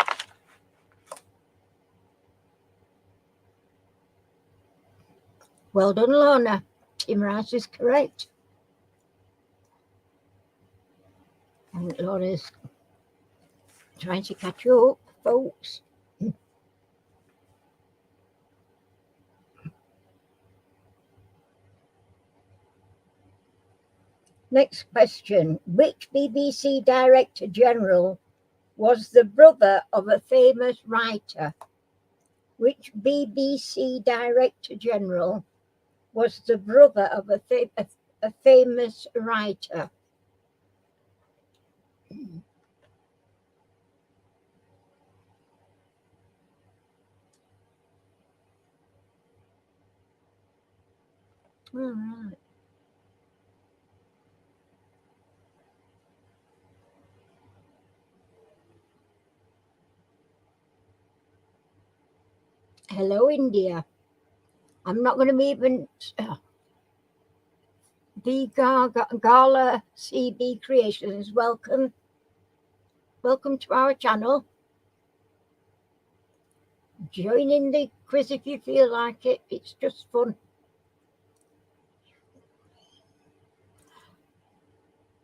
Speaker 1: Well done, Lorna. Tim Rice is correct. And Lorna's trying to catch up, folks. Next question. Which BBC Director General was the brother of a famous writer? Which BBC Director General was the brother of a famous writer? All right. Hello, India. I'm not going to even. The Gala CB Creations. Welcome. Welcome to our channel. Join in the quiz if you feel like it. It's just fun.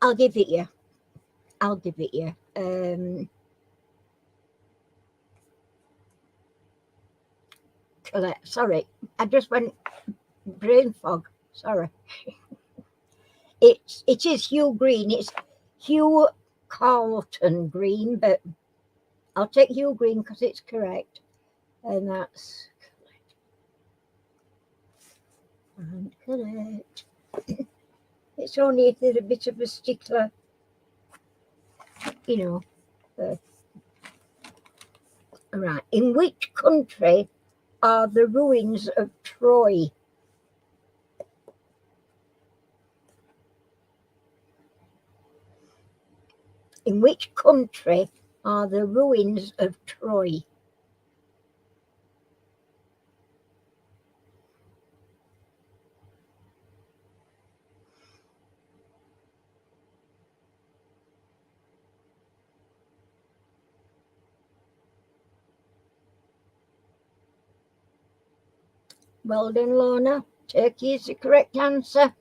Speaker 1: I'll give it you. Colette, sorry, I just went brain fog. Sorry. It is Hugh Green. It's Hugh Carlton Green, but I'll take Hugh Green because it's correct, and that's correct. It's only if there's a bit of a stickler, you know. Right. In which country are the ruins of Troy? In which country are the ruins of Troy? Well done, Lorna. Turkey is the correct answer.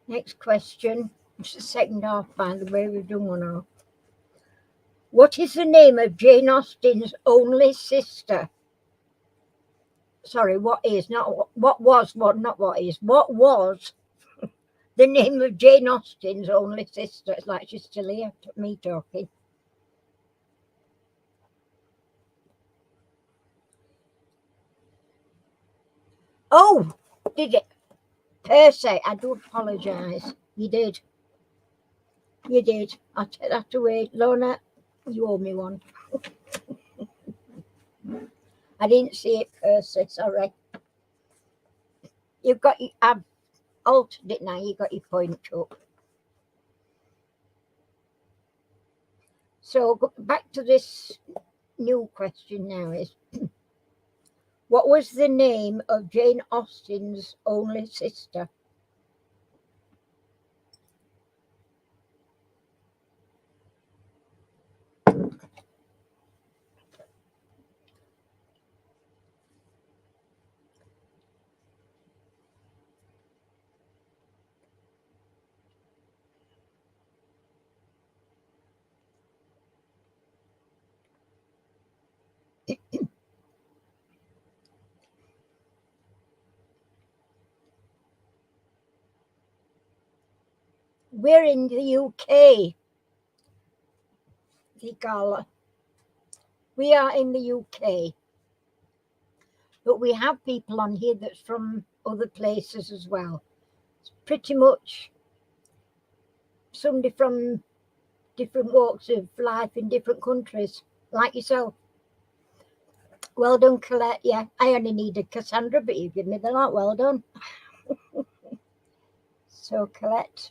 Speaker 1: Next question. It's the second half, by the way. We've done one half. What is the name of Jane Austen's only sister? Sorry, what is, not what was, not what is. What was the name of Jane Austen's only sister? It's like she's still here, me talking. Oh, did it? Percy, I do apologise. You did. I'll take that away. Lorna, you owe me one. I didn't see it, Percy, sorry. You've got, I've altered it now, you got your point up. So back to this new question now is, what was the name of Jane Austen's only sister? We're in the UK. Carla. We are in the UK. But we have people on here that's from other places as well. It's pretty much somebody from different walks of life in different countries, like yourself. Well done, Colette. Yeah, I only needed Cassandra, but you give me the lot. Well done. So, Colette.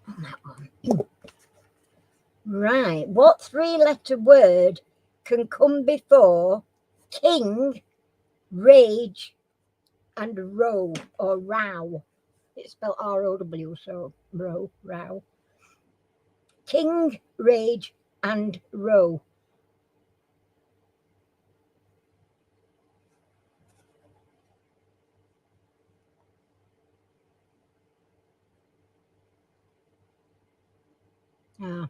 Speaker 1: On that one. Right. What three-letter word can come before king, rage, and row or row? It's spelled R-O-W, so row. King, rage, and row. Ah.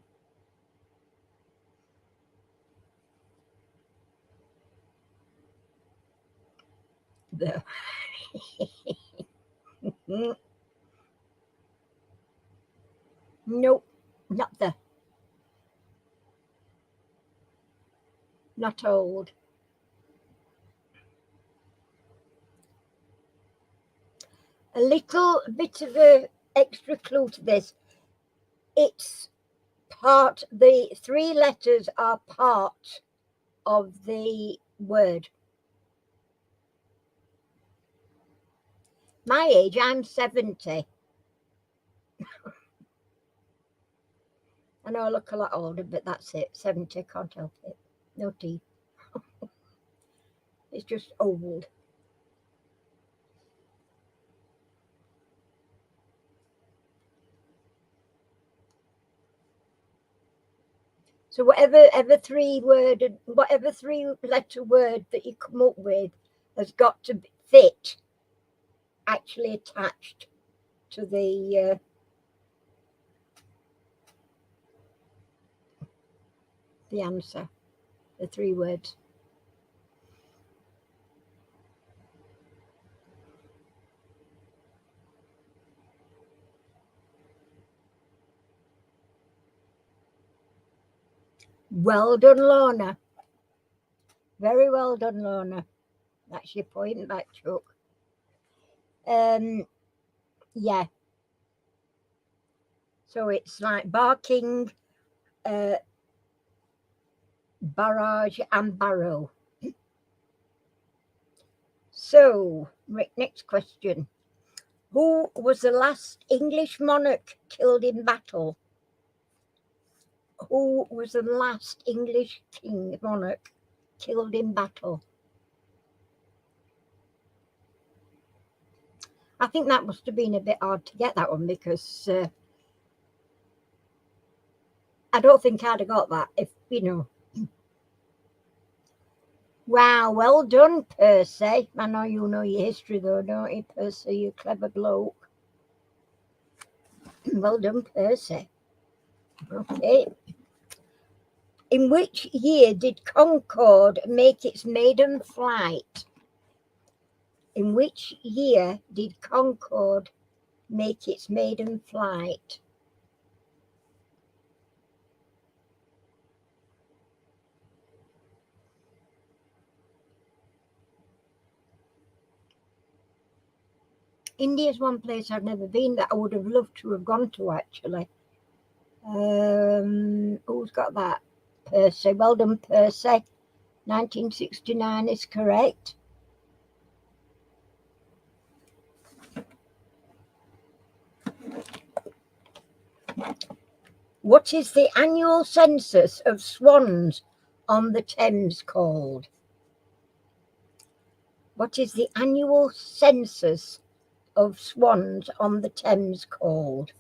Speaker 1: The nope, not the. Not old. A little bit of a extra clue to this. It's part, the three letters are part of the word. My age, I'm 70. I know I look a lot older, but that's it. 70, can't help it. No teeth. It's just old. So whatever three letter word that you come up with has got to fit actually attached to the answer, the three words. Well done, Lorna. Very well done, Lorna. That's your point back, Chuck. Yeah. So it's like barking, barrage, and barrow. So, Rick, next question. Who was the last English monarch killed in battle? Who was the last English monarch killed in battle? I think that must have been a bit hard to get that one because I don't think I'd have got that if, you know. Wow, well done, Percy. I know you know your history though, don't you, Percy? You clever bloke. Well done, Percy. Okay. In which year did Concorde make its maiden flight? In which year did Concorde make its maiden flight? India's one place I've never been that I would have loved to have gone to, actually. Who's got that? Percy. Well done, Percy. 1969 is correct. What is the annual census of swans on the Thames called? What is the annual census of swans on the Thames called?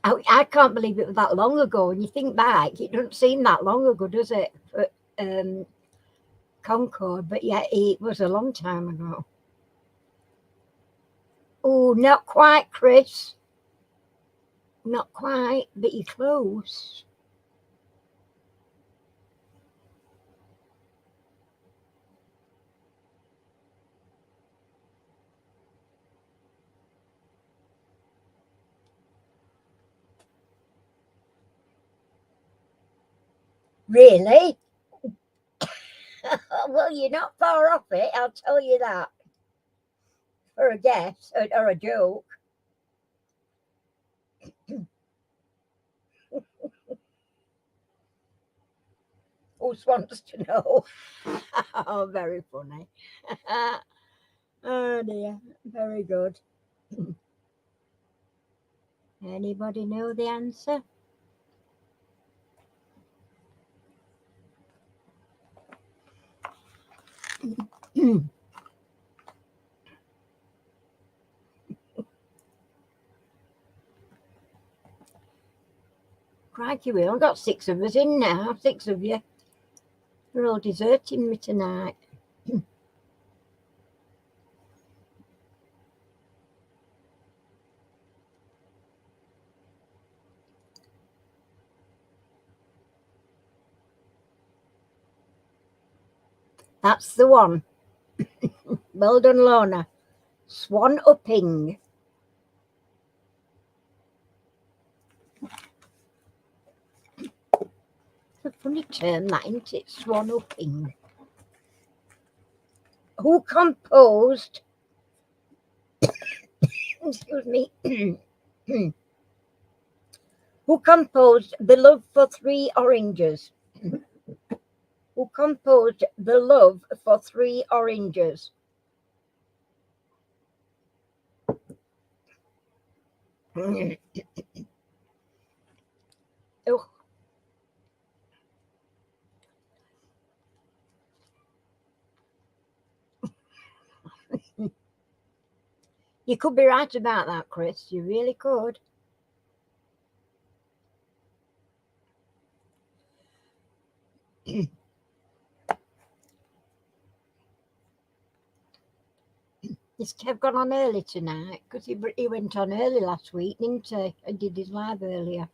Speaker 1: I can't believe it was that long ago. When you think back, it doesn't seem that long ago, does it? For Concorde, but yeah, it was a long time ago. Oh, not quite, Chris. Not quite, but you're close. Really? Well, you're not far off it, I'll tell you that. For a guess or a joke. Who wants to know? Oh, very funny. Oh dear, very good. Anybody know the answer? Crikey, we only got 6 of us in now, 6 of you. You're all deserting me tonight. That's the one. Well done, Lorna. Swan upping. It's a funny term, that, isn't it? Swan upping. Who composed, excuse me, who composed The Love for Three Oranges? Who composed The Love for Three Oranges? Oh. You could be right about that, Chris. You really could. Is Kev gone on early tonight? Because he went on early last week, didn't he? He did his live earlier.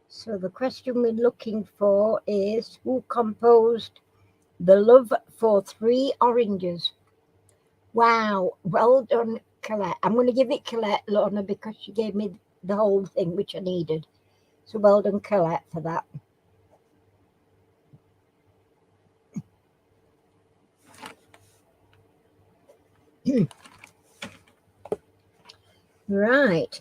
Speaker 1: So the question we're looking for is, who composed The Love for Three Oranges? Wow, well done, Colette. I'm going to give it Colette, Lorna, because she gave me the whole thing which I needed. So well done, Colette, for that. Right.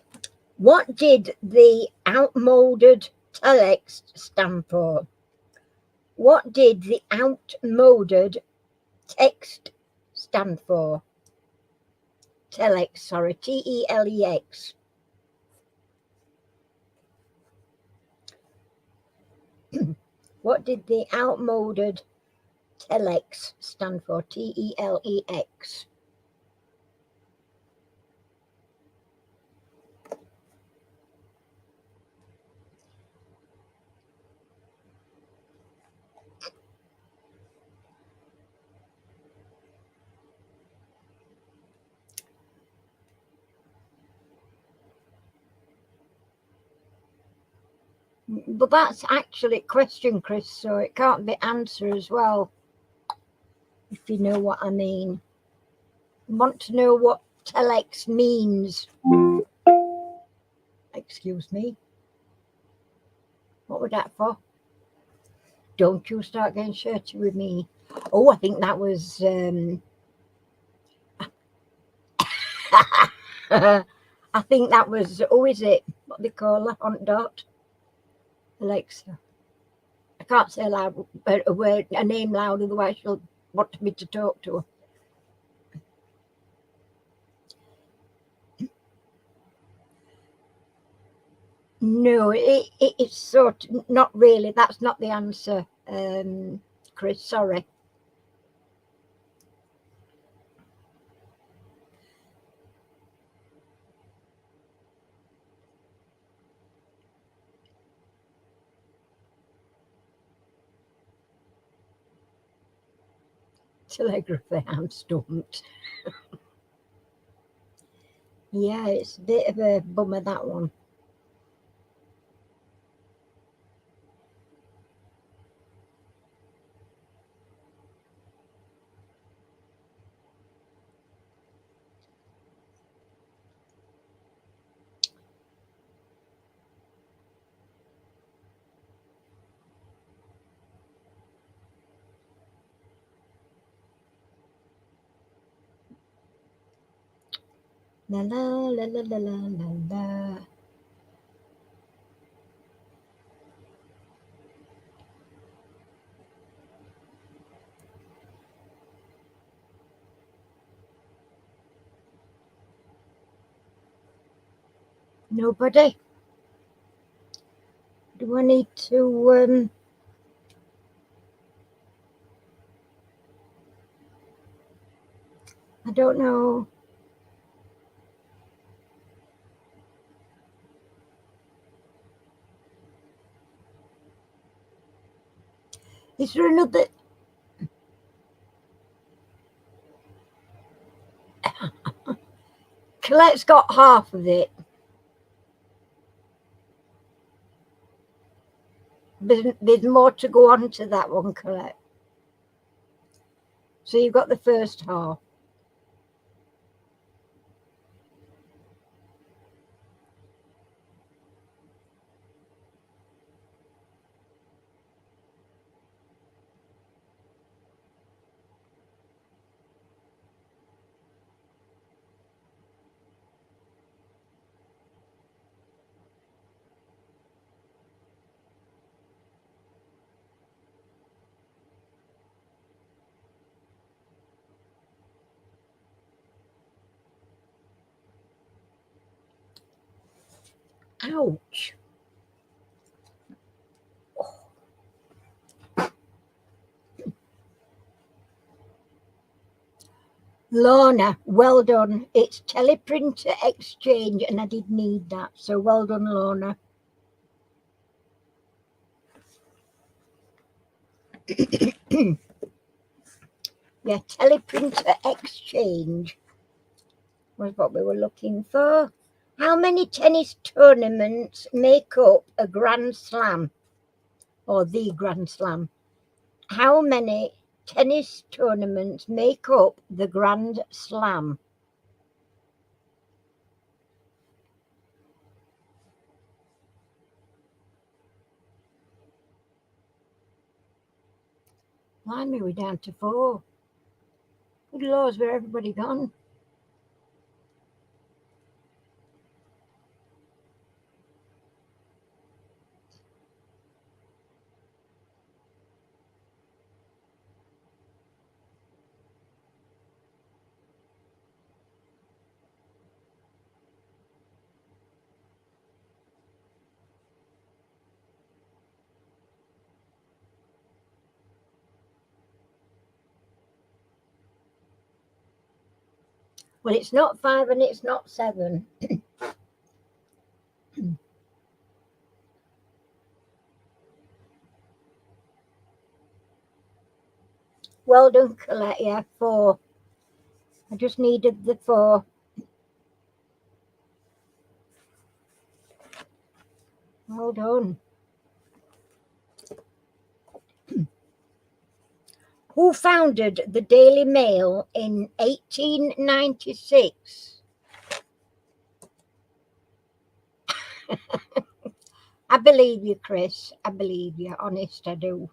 Speaker 1: What did the outmoded telex stand for? What did the outmoded text stand for? Telex, sorry, T-E-L-E-X. What did the outmoded telex stand for? T-E-L-E-X. But that's actually a question, Chris, so it can't be answer as well, if you know what I mean. I want to know what telex means. Excuse me. What was that for? Don't you start getting shirty with me. Oh, I think that was I think that was, oh, is it what they call her, Aunt Dot? Alexa. I can't say loud a word, a name loud, otherwise she'll want me to talk to her. No, it's sort of, not really. That's not the answer, Chris. Sorry. Telegraphy, I'm stumped. Yeah, it's a bit of a bummer, that one. La la la la la la la la. Nobody? Do I need to, I don't know. Is there another? Colette's got half of it. There's more to go on to that one, Colette. So you've got the first half. Ouch. Lorna, well done. It's Teleprinter Exchange, and I did need that. So well done, Lorna. Yeah, Teleprinter Exchange was what we were looking for. How many tennis tournaments make up a Grand Slam or the Grand Slam? How many tennis tournaments make up the Grand Slam? Blimey, we're down to 4. Good laws, where everybody gone? Well, it's not 5 and it's not 7. Well done, Colette. Yeah, 4. I just needed the 4. Well done. Who founded the Daily Mail in 1896? I believe you, Chris. I believe you. Honest, I do.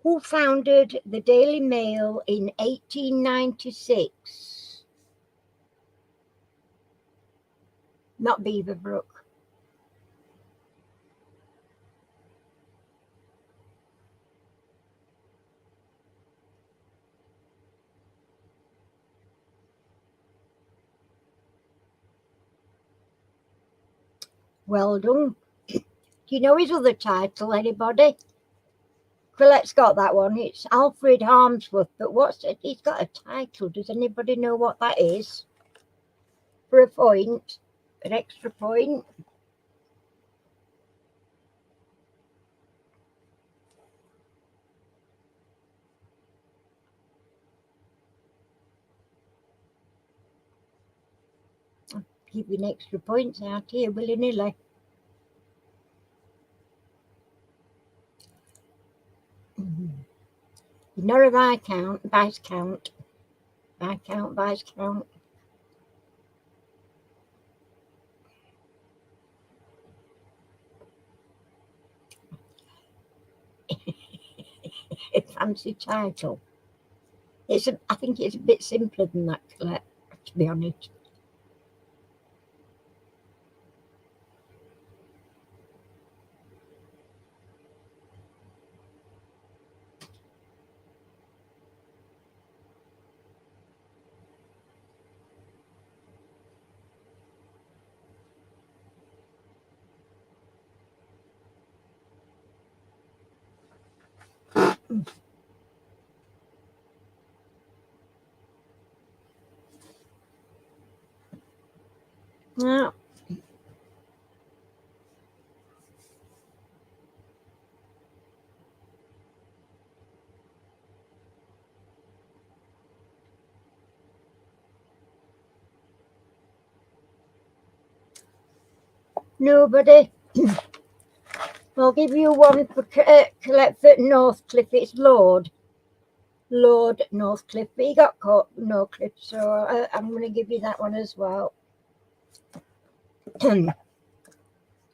Speaker 1: Who founded the Daily Mail in 1896? Not Beaverbrook. Well done. Do you know his other title, anybody? Colette's got that one. It's Alfred Harmsworth, but what's it? He's got a title. Does anybody know what that is? For a point, an extra point. I'll give you an extra points out here, willy-nilly. Not a Viscount, Viscount. Viscount, Viscount. fancy title. I think it's a bit simpler than that, Colette, to be honest. No, nobody. I'll give you one for Colette for Northcliffe. It's Lord Northcliffe. But he got caught Northcliffe, so I'm going to give you that one as well.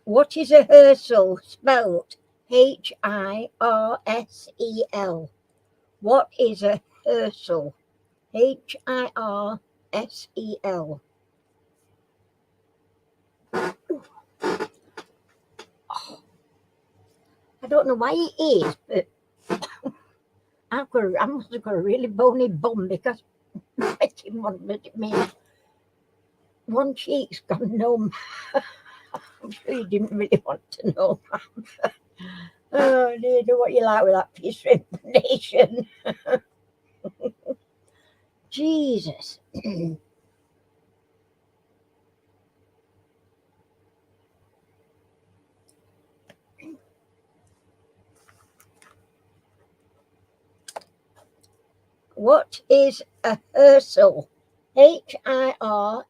Speaker 1: What is a Hirsel spelt? Hirsel. What is a Hirsel? Hirsel. I don't know why it is, but I must have got a really bony bum because I didn't want to let it mean one cheek's gone numb. I'm sure you didn't really want to know. Oh, do you know what you like with that piece of information? Jesus. What is a Hirsel? Hirsel.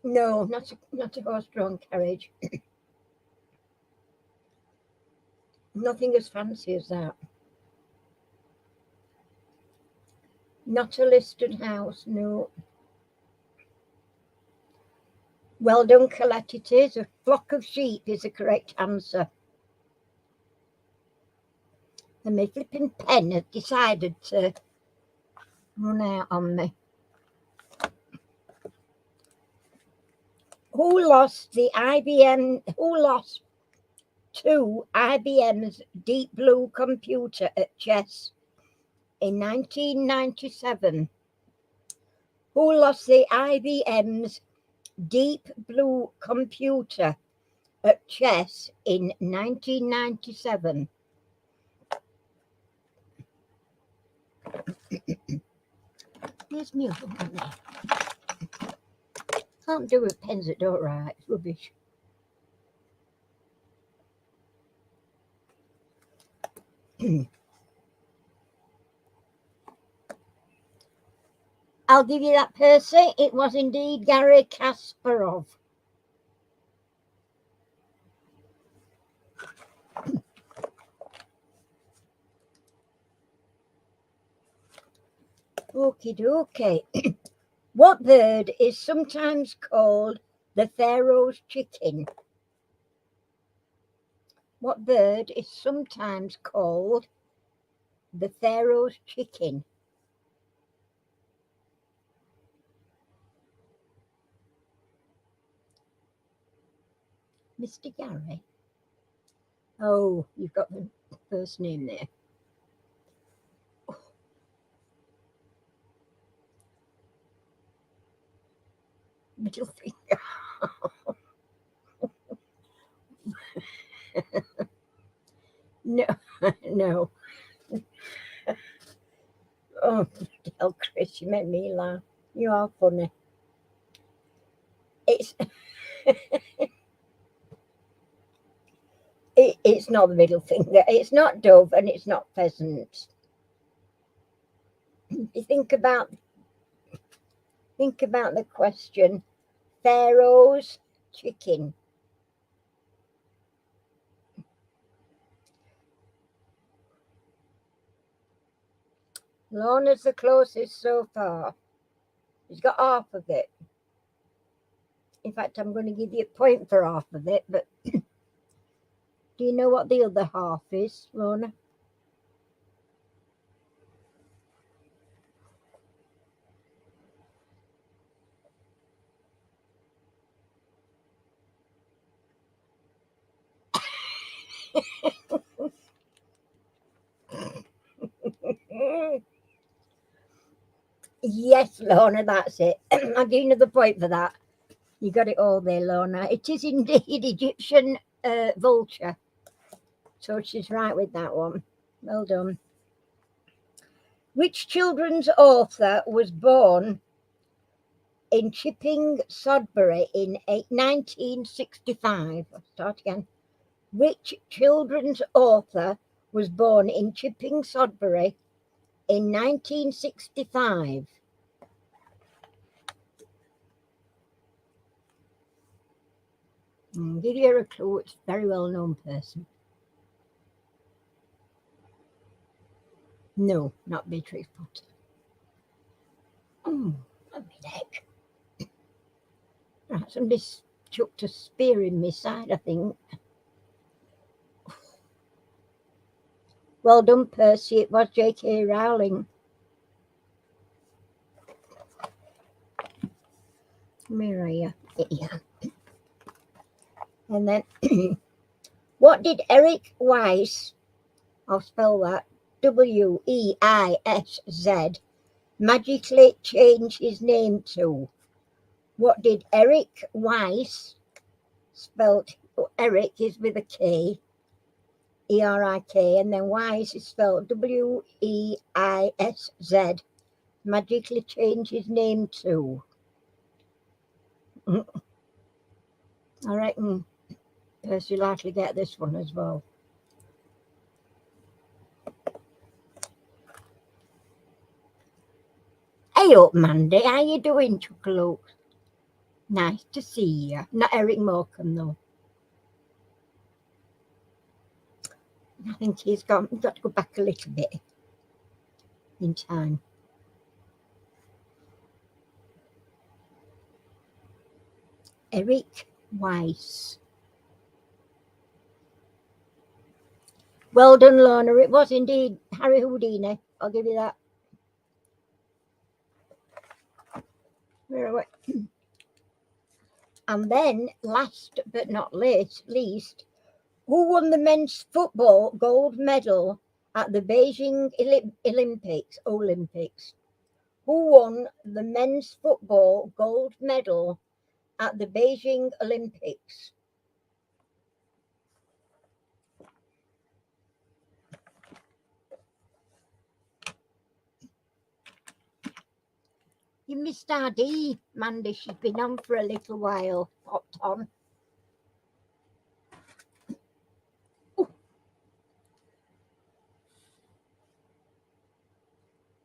Speaker 1: No, not a horse-drawn carriage. Nothing as fancy as that. Not a listed house, no. Well done, Colette, it is. A flock of sheep is the correct answer. And my flipping pen has decided to run out on me. Who lost to IBM's Deep Blue computer at chess in 1997? Who lost the IBM's Deep Blue computer at chess in 1997? Here's me other one there. Can't do with pens that don't write. It's rubbish. I'll give you that, Percy. It was indeed Garry Kasparov. Okie dokie. What bird is sometimes called the Pharaoh's chicken? What bird is sometimes called the Pharaoh's chicken? Mr. Garry? Oh, you've got the first name there. Middle finger. No, no. Oh, hell, Chris, you made me laugh. You are funny. It's not the middle finger. It's not dove and it's not pheasant. You think about the question. Pharaoh's chicken. Lorna's the closest so far. He's got half of it. In fact, I'm going to give you a point for half of it, but do you know what the other half is, Lorna? Yes, Lorna, that's it. I'll give you another point for that. You got it all there, Lorna. It is indeed Egyptian vulture. So she's right with that one. Well done. Which children's author was born in Chipping, Sodbury in 1965? I'll start again. Which children's author was born in Chipping, Sodbury in 1965? I'll give you a clue. It's a very well-known person. No, not Beatrix Potter. Oh, a minute. Right, somebody's chucked a spear in my side, I think. Well done, Percy. It was J.K. Rowling. Where are you? Yeah. And then, what did Eric Weiss, I'll spell that, Weisz, magically change his name to? What did Eric Weiss, spelled Eric is with a K, E-R-I-K, and then Weiss is spelled W-E-I-S-Z, magically change his name to? I reckon Percy will likely get this one as well. Hey up, Mandy. How you doing, Chuckalope? Nice to see you. Not Eric Morecambe, though. I think he's got to go back a little bit in time. Eric Weiss. Well done, Lorna. It was indeed Harry Houdini. I'll give you that. Where are we? And then, last but not least, who won the men's football gold medal at the Beijing Olympics? Who won the men's football gold medal at the Beijing Olympics? You missed RD, Mandy. She's been on for a little while. Popped on. Ooh.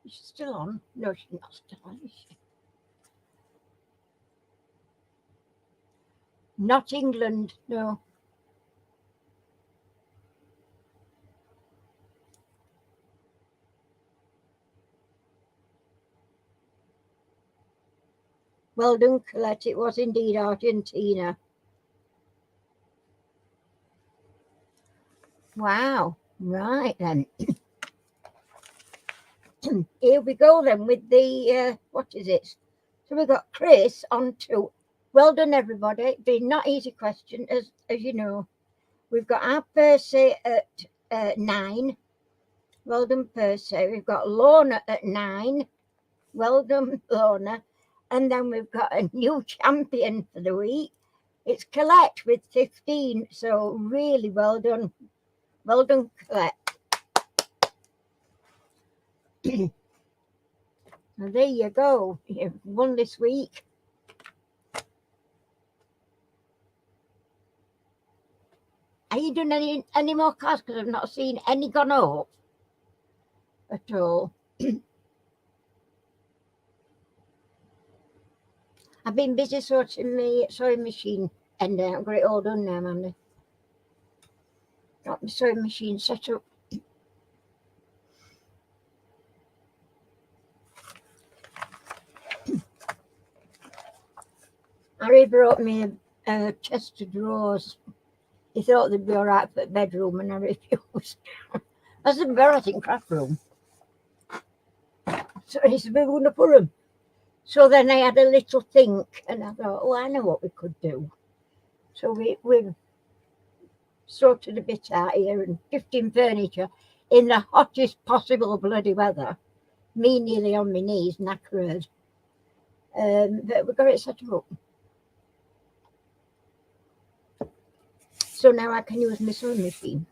Speaker 1: Is she still on? No, she's not still on, is she? Not England, no. Well done, Colette. It was indeed Argentina. Wow. Right then. Here we go then with the, what is it? So we've got Chris on 2. Well done, everybody. Been not easy question, as you know. We've got our Percy at 9. Well done, Percy. We've got Lorna at 9. Well done, Lorna. And then we've got a new champion for the week. It's Colette with 15. So really well done. Well done, Colette. And there you go. You've won this week. Are you doing any more cards? Because I've not seen any gone up at all. I've been busy sorting my sewing machine, and I've got it all done now, Mandy. Got my sewing machine set up. Harry brought me a chest of drawers. He thought they'd be all right for the bedroom, and I refused. I said, well, I think craft room. So he said, we're going to put them. So then I had a little think, and I thought, oh, I know what we could do. So we sorted a bit out here and gifting furniture in the hottest possible bloody weather. Me nearly on my knees, knackered. But we got it set up. So now I can use my sewing machine.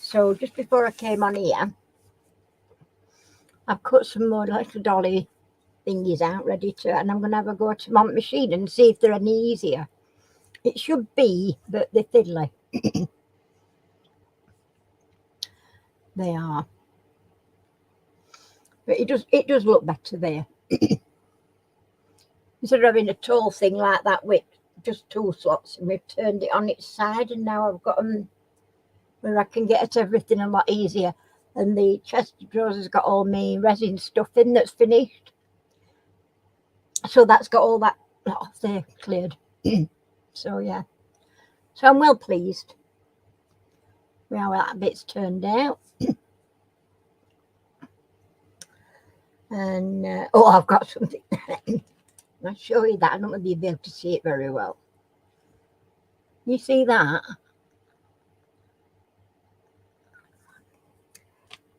Speaker 1: So just before I came on here, I've cut some more little dolly thingies out ready to, and I'm going to have a go to my machine and see if they're any easier. It should be, but they're fiddly. They are. But it does look better there. Instead of having a tall thing like that with just two slots, and we've turned it on its side, and now I've got them where I can get at everything a lot easier. And the chest of drawers has got all my resin stuff in that's finished. So that's got all that off there cleared. So yeah. So I'm well pleased with how that bit's turned out. And oh, I've got something. I'll show you that. I don't know if you'll be able to see it very well. You see that?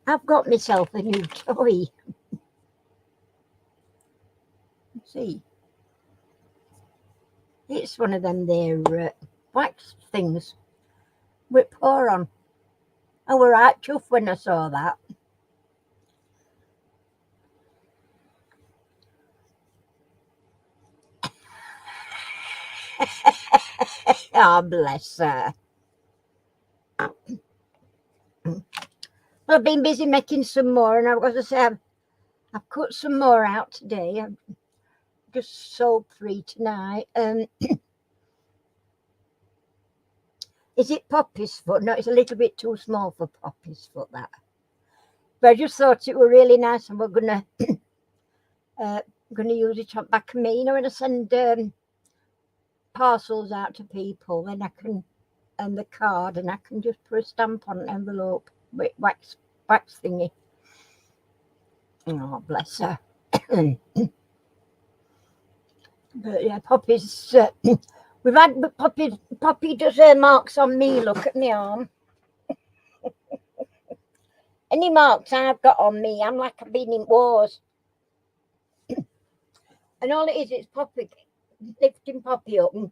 Speaker 1: I've got myself a new toy. See? It's one of them there wax things with pour on. I were right chuffed when I saw that. Oh, bless her. I've been busy making some more, and I've got to say I've cut some more out today. I've just sold 3 tonight. Is it Poppy's foot? No, it's a little bit too small for Poppy's foot, that. But I just thought it were really nice, and we're gonna use it on back of me. You know, when I send parcels out to people, then I can, and the card, and I can just put a stamp on an envelope with wax thingy. Oh, bless her. But yeah, Poppy's. We've had Poppy does her marks on me. Look at my arm. Any marks I've got on me, I'm like I've been in wars. And all it is, it's Poppy lifting Poppy up. And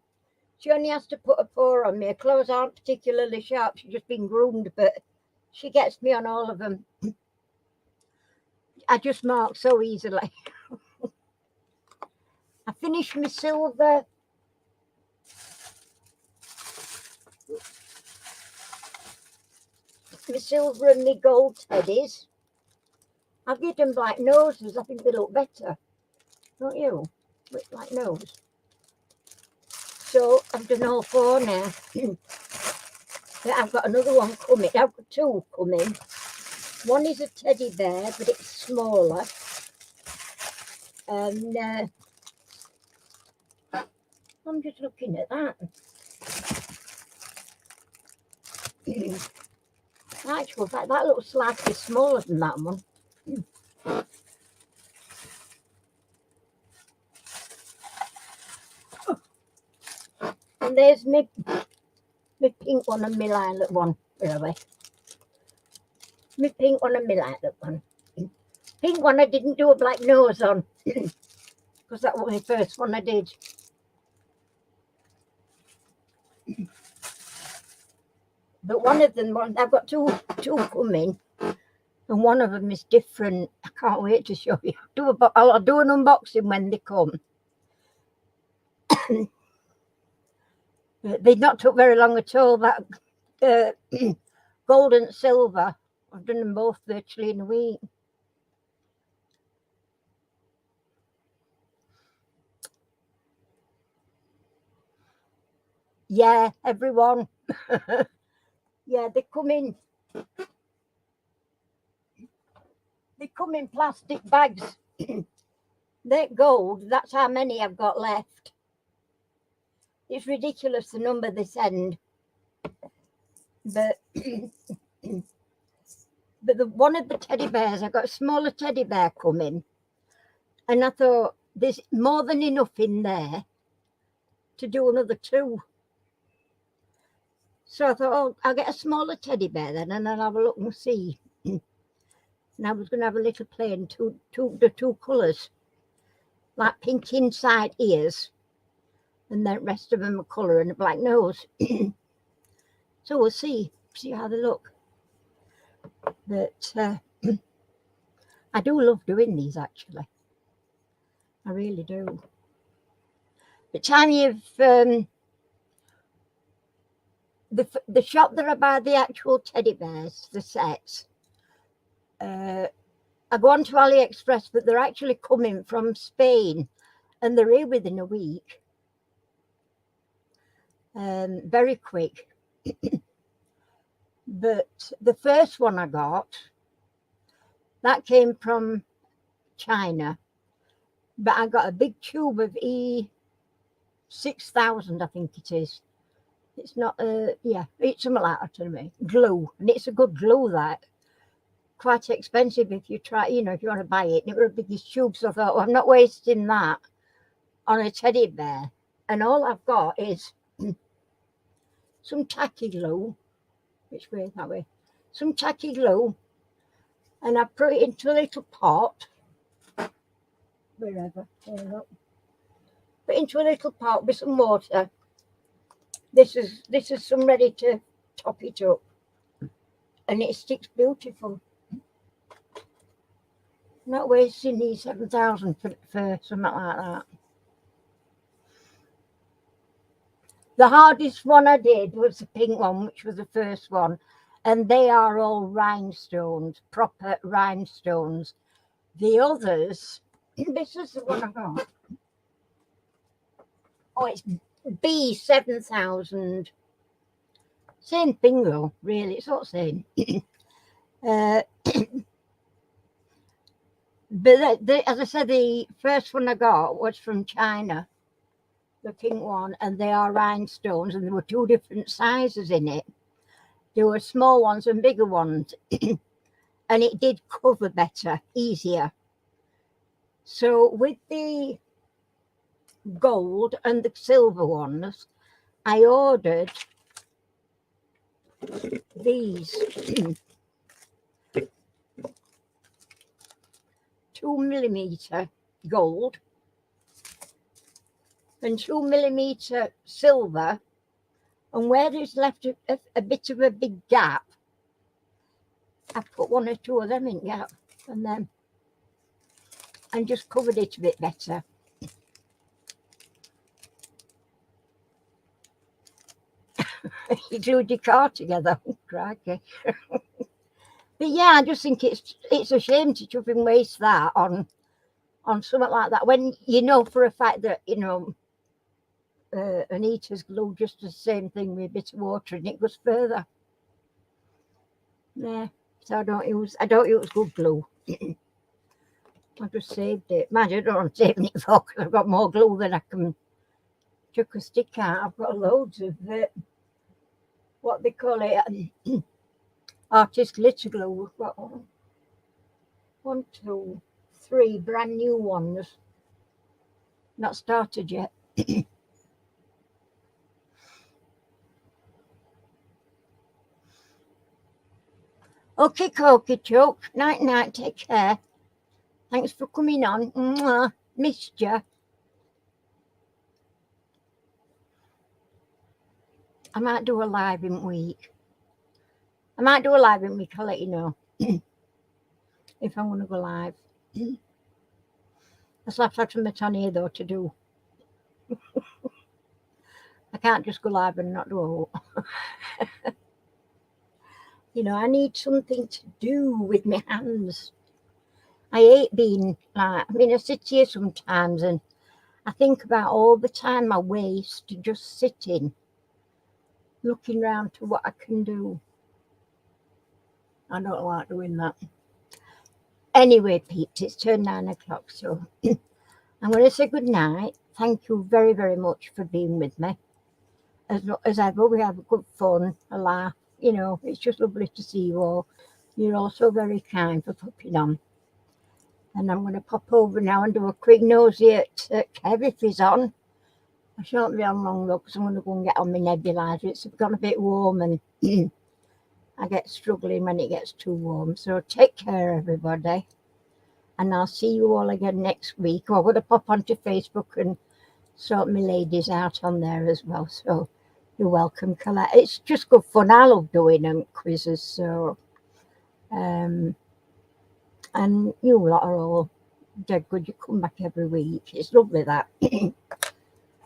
Speaker 1: she only has to put a paw on me. Her claws aren't particularly sharp. She's just been groomed, but she gets me on all of them. I just mark so easily. I finished my silver. My silver and my gold teddies. I've given black noses. I think they look better. Don't you? With black nose. So I've done all 4 now. I've got another one coming. I've got 2 coming. One is a teddy bear, but it's smaller. And I'm just looking at that. Actually, that looks slightly smaller than that one. And there's my pink one and my lilac one, really. My pink one and my lilac one. Pink one I didn't do a black nose on, because that was the first one I did. But one of them, I've got two coming, and one of them is different. I can't wait to show you. I'll do an unboxing when they come. They not took very long at all. That gold and silver, I've done them both virtually in a week. Yeah, everyone. Yeah, they come in. They come in plastic bags. They're gold. That's how many I've got left. It's ridiculous the number they send. But one of the teddy bears, I got a smaller teddy bear coming, and I thought there's more than enough in there to do another 2. So I thought, oh, I'll get a smaller teddy bear then, and I'll have a look and see. And I was going to have a little play in the 2 colours, like pink inside ears, and then the rest of them a colour and a black nose. So we'll see how they look. But I do love doing these, actually. I really do. The time you've the shop that I buy the actual teddy bears, the sets, I go on to AliExpress, but they're actually coming from Spain, and they're here within a week. Very quick. But the first one I got, that came from China, but I got a big tube of E6000, I think it is. It's not, yeah, it's something like that to me. Glue, and it's a good glue, that. Quite expensive if you try, if you want to buy it. And it was the biggest tube, so I thought, well, I'm not wasting that on a teddy bear. And all I've got is some tacky glue. Which way? That way. Some tacky glue, and I put it into a little pot. Wherever. There you go. Put into a little pot with some water. This is some ready to top it up, and it sticks beautiful. Not wasting these 7,000 for something like that. The hardest one I did was the pink one, which was the first one, and they are all rhinestones, proper rhinestones. The others, this is the one I got. Oh, it's B7000. Same thing though, really, it's all the same. But as I said, the first one I got was from China, the pink one, and they are rhinestones, and there were 2 different sizes in it. There were small ones and bigger ones, and it did cover better, easier. So with the gold and the silver ones, I ordered these 2mm gold and 2mm silver, and where there's left a bit of a big gap, I put 1 or 2 of them in gap, and just covered it a bit better. You glued your car together, crikey. But yeah, I just think it's a shame to chuff and waste that on something like that, when you know for a fact that Anita's glue just the same thing with a bit of water and it goes further. Yeah, so I don't use good glue. I just saved it. Mind you, I don't want to save it for, because I've got more glue than I can chuck a stick out. I've got loads of what they call it, artist glitter glue. I've got 1, 2, 3 brand new ones. Not started yet. Okay, choke. Night, take care. Thanks for coming on. Mwah. Missed you. I might do a live in week. I'll let you know if I want to go live. I still have to have some on here though to do. I can't just go live and not do it. I need something to do with my hands. I hate being I sit here sometimes and I think about all the time I waste just sitting, looking around to what I can do. I don't like doing that. Anyway, peeps, it's turned 9 o'clock, so I'm going to say good night. Thank you very, very much for being with me. As ever, we have good fun, a laugh. You know, it's just lovely to see you all. You're all so very kind for popping on. And I'm going to pop over now and do a quick nosy at Kev if he's on. I shan't be on long though, because I'm going to go and get on my nebulizer. It's gone a bit warm and I get struggling when it gets too warm. So take care, everybody. And I'll see you all again next week. I'm going to pop onto Facebook and sort my ladies out on there as well. So you're welcome, Colette. It's just good fun. I love doing quizzes. So, and you lot are all dead good. You come back every week. It's lovely that.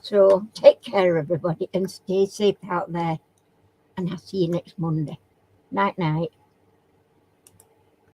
Speaker 1: So take care, everybody, and stay safe out there. And I'll see you next Monday. Night, night.